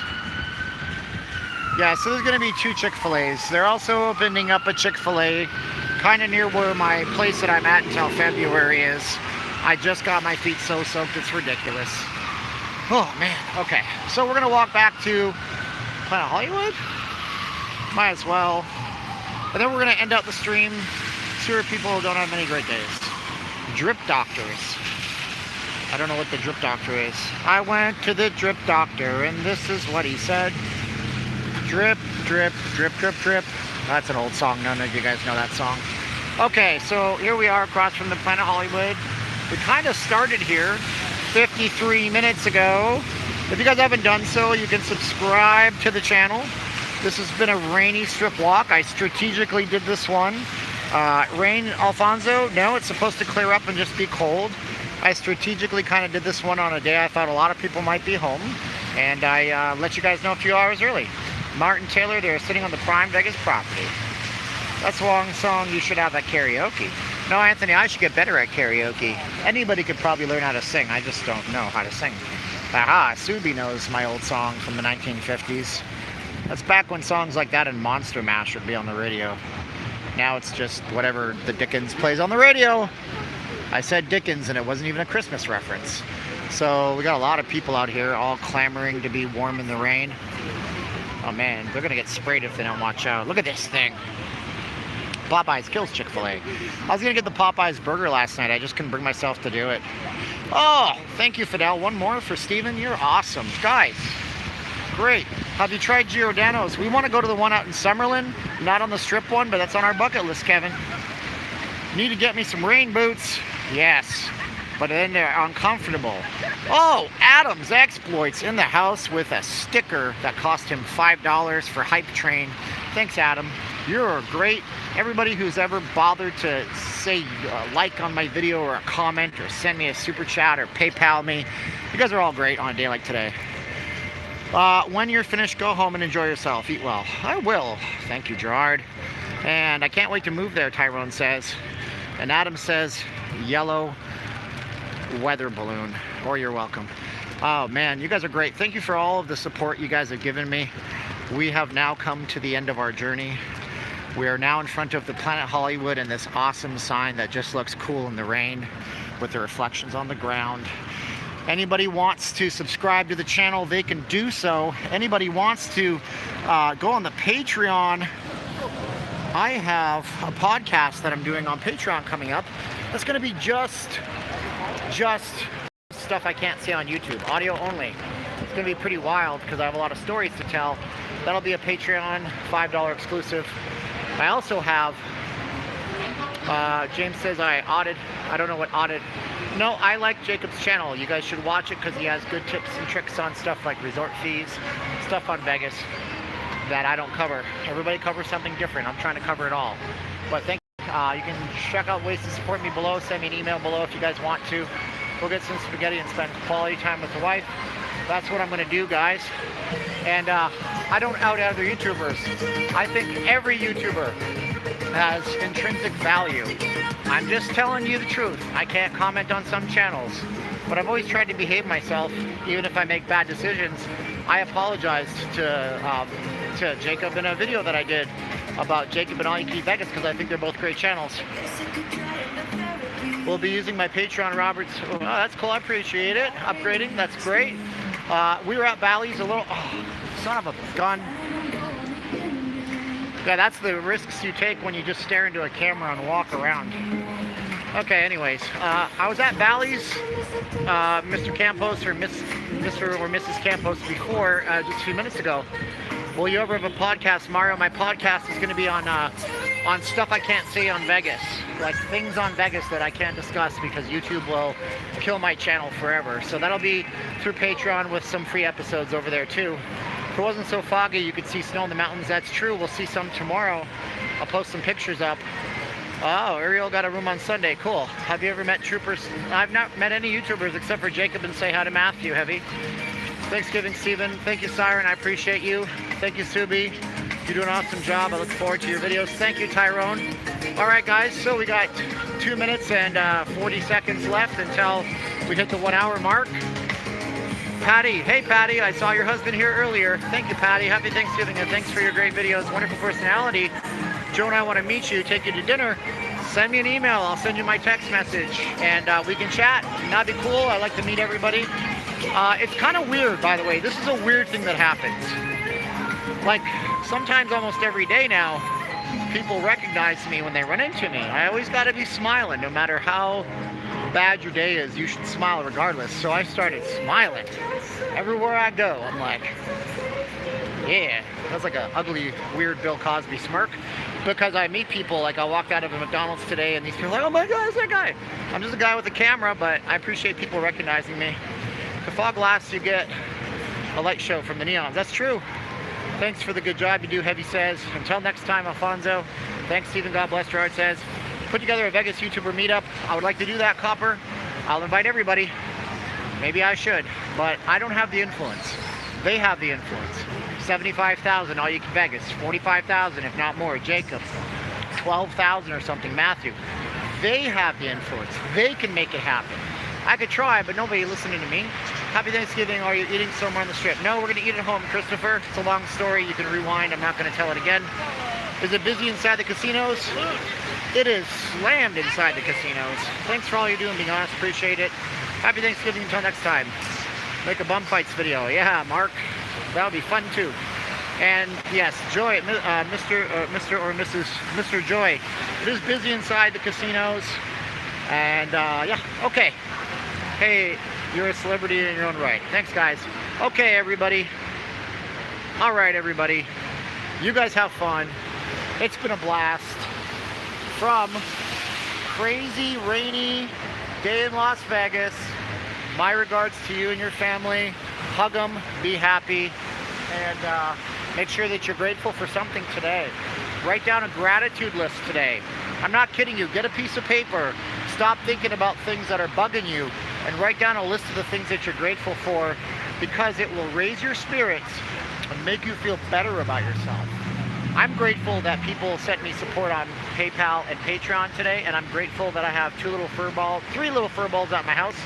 Yeah, so there's going to be 2 Chick-fil-A's. They're also opening up a Chick-fil-A kind of near where my place that I'm at until February is. I just got my feet so soaked, it's ridiculous. Oh, man. Okay, so we're going to walk back to Planet Hollywood. Might as well. But then we're going to end out the stream. Sewer people don't have many great days. Drip doctors. I don't know what the drip doctor is. I went to the drip doctor and this is what he said. Drip, drip, drip, drip, drip. That's an old song. None of you guys know that song. Okay, so here we are across from the Planet Hollywood. We kind of started here 53 minutes ago. If you guys haven't done so, you can subscribe to the channel. This has been a rainy strip walk. I strategically did this one. Rain, Alfonso? No, it's supposed to clear up and just be cold. I strategically kind of did this one on a day I thought a lot of people might be home. And I let you guys know a few hours early. Martin Taylor, they're sitting on the prime Vegas property. That's a long song you should have at karaoke. No, Anthony, I should get better at karaoke. Anybody could probably learn how to sing. I just don't know how to sing. Aha, Subi knows my old song from the 1950s. That's back when songs like that and Monster Mash would be on the radio. Now it's just whatever the Dickens plays on the radio. I said Dickens and it wasn't even a Christmas reference. So we got a lot of people out here all clamoring to be warm in the rain. Oh man, they're gonna get sprayed if they don't watch out. Look at this thing. Popeyes kills Chick-fil-A. I was gonna get the Popeyes burger last night. I just couldn't bring myself to do it. Oh, thank you, Fidel. One more for Steven. You're awesome. Guys, great. Have you tried Giordano's? We want to go to the one out in Summerlin. Not on the strip one, but that's on our bucket list, Kevin. Need to get me some rain boots. Yes, but then they're uncomfortable. Oh, Adam's Exploits in the house with a sticker that cost him $5 for Hype Train. Thanks, Adam. You're great. Everybody who's ever bothered to say like on my video or a comment or send me a super chat or PayPal me, you guys are all great on a day like today. When you're finished, go home and enjoy yourself. Eat well. I will. Thank you, Gerard. And I can't wait to move there, Tyrone says. And Adam says, yellow weather balloon. Or you're welcome. Oh, man, you guys are great. Thank you for all of the support you guys have given me. We have now come to the end of our journey. We are now in front of the Planet Hollywood and this awesome sign that just looks cool in the rain with the reflections on the ground. Anybody wants to subscribe to the channel, they can do so. Anybody wants to go on the Patreon, I have a podcast that I'm doing on Patreon coming up. That's going to be just stuff I can't say on YouTube, audio only. It's going to be pretty wild because I have a lot of stories to tell. That'll be a Patreon $5 exclusive. I also have, James says I don't know what audited. No, I like Jacob's channel. You guys should watch it because he has good tips and tricks on stuff like resort fees, stuff on Vegas that I don't cover. Everybody covers something different. I'm trying to cover it all. But thank you. You can check out ways to support me below. Send me an email below if you guys want to. We'll get some spaghetti and spend quality time with the wife. That's what I'm going to do, guys. And I don't out other YouTubers. I think every YouTuber has intrinsic value. I'm just telling you the truth. I can't comment on some channels, but I've always tried to behave myself, even if I make bad decisions. I apologized to Jacob in a video that I did about Jacob and All You Can Eat Vegas because I think they're both great channels. We'll be using my Patreon, Roberts. Oh, that's cool. I appreciate it. Upgrading. That's great. We were at Bally's a little. Oh, son of a gun. Yeah, that's the risks you take when you just stare into a camera and walk around. Okay, anyways, I was at Bally's, Mr. Campos or Mr. or Mrs. Campos before, just a few minutes ago. Will you ever have a podcast, Mario? My podcast is going to be on stuff I can't say on Vegas, like things on Vegas that I can't discuss because YouTube will kill my channel forever. So that'll be through Patreon with some free episodes over there too. If it wasn't so foggy, you could see snow in the mountains. That's true. We'll see some tomorrow. I'll post some pictures up. Oh, Ariel got a room on Sunday. Cool. Have you ever met troopers? I've not met any YouTubers except for Jacob, and say hi to Matthew, Heavy. Thanksgiving, Steven. Thank you, Siren. I appreciate you. Thank you, Subi. You do an awesome job. I look forward to your videos. Thank you, Tyrone. All right, guys. So we got 2 minutes and 40 seconds left until we hit the 1 hour mark. Patty. Hey, Patty. I saw your husband here earlier. Thank you, Patty. Happy Thanksgiving, and thanks for your great videos. Wonderful personality. Joe and I want to meet you, take you to dinner. Send me an email. I'll send you my text message, and we can chat. That'd be cool. I like to meet everybody. It's kind of weird, by the way. This is a weird thing that happens. Like, sometimes almost every day now, people recognize me when they run into me. I always got to be smiling. No matter how bad your day is, you should smile regardless. So I started smiling. Everywhere I go, I'm like, yeah. That's like an ugly, weird Bill Cosby smirk. Because I meet people, like I walked out of a McDonald's today and these people are like, oh my God, it's that guy. I'm just a guy with a camera, but I appreciate people recognizing me. The fog lasts, you get a light show from the neons. That's true. Thanks for the good job you do, Heavy says. Until next time, Alfonso. Thanks, Stephen. God bless your heart says. Put together a Vegas YouTuber meetup. I would like to do that, Copper. I'll invite everybody. Maybe I should, but I don't have the influence. They have the influence. 75,000, all you can Vegas. 45,000, if not more. Jacob. 12,000 or something. Matthew. They have the influence. They can make it happen. I could try, but nobody listening to me. Happy Thanksgiving. Are you eating somewhere on the strip? No, we're going to eat at home, Christopher. It's a long story. You can rewind. I'm not going to tell it again. Is it busy inside the casinos? It is slammed inside the casinos. Thanks for all you're doing, being honest. Appreciate it. Happy Thanksgiving until next time. Make a bum fights video. Yeah, Mark. That would be fun too. And yes, Joy, Mr. or Mr. Joy. It is busy inside the casinos. And yeah, okay. Hey, you're a celebrity in your own right. Thanks, guys. Okay, everybody. All right, everybody. You guys have fun. It's been a blast. From crazy, rainy day in Las Vegas, my regards to you and your family. Hug them, be happy, and make sure that you're grateful for something today. Write down a gratitude list today. I'm not kidding you. Get a piece of paper. Stop thinking about things that are bugging you and write down a list of the things that you're grateful for, because it will raise your spirits and make you feel better about yourself. I'm grateful that people sent me support on PayPal and Patreon today, and I'm grateful that I have three little fur balls at my house.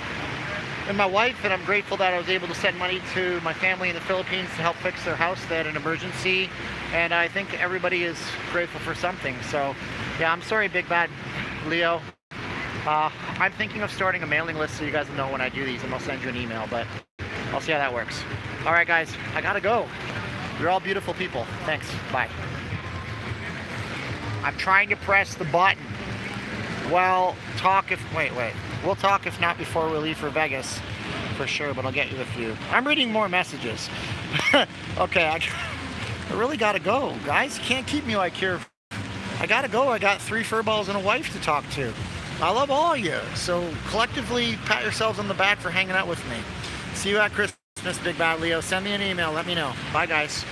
and my wife, and I'm grateful that I was able to send money to my family in the Philippines to help fix their house. They had an emergency, and I think everybody is grateful for something. So, yeah, I'm sorry, Big Bad Leo. I'm thinking of starting a mailing list so you guys will know when I do these, and I'll send you an email, but I'll see how that works. All right, guys, I gotta go. You're all beautiful people. Thanks. Bye. I'm trying to press the button. Well, we'll talk if not before we leave for Vegas, for sure, but I'll get you a few. I'm reading more messages. Okay, I really gotta go. Guys, you can't keep me like here. I gotta go. I got 3 furballs and a wife to talk to. I love all of you. So collectively, pat yourselves on the back for hanging out with me. See you at Christmas, Big Bad Leo. Send me an email. Let me know. Bye, guys.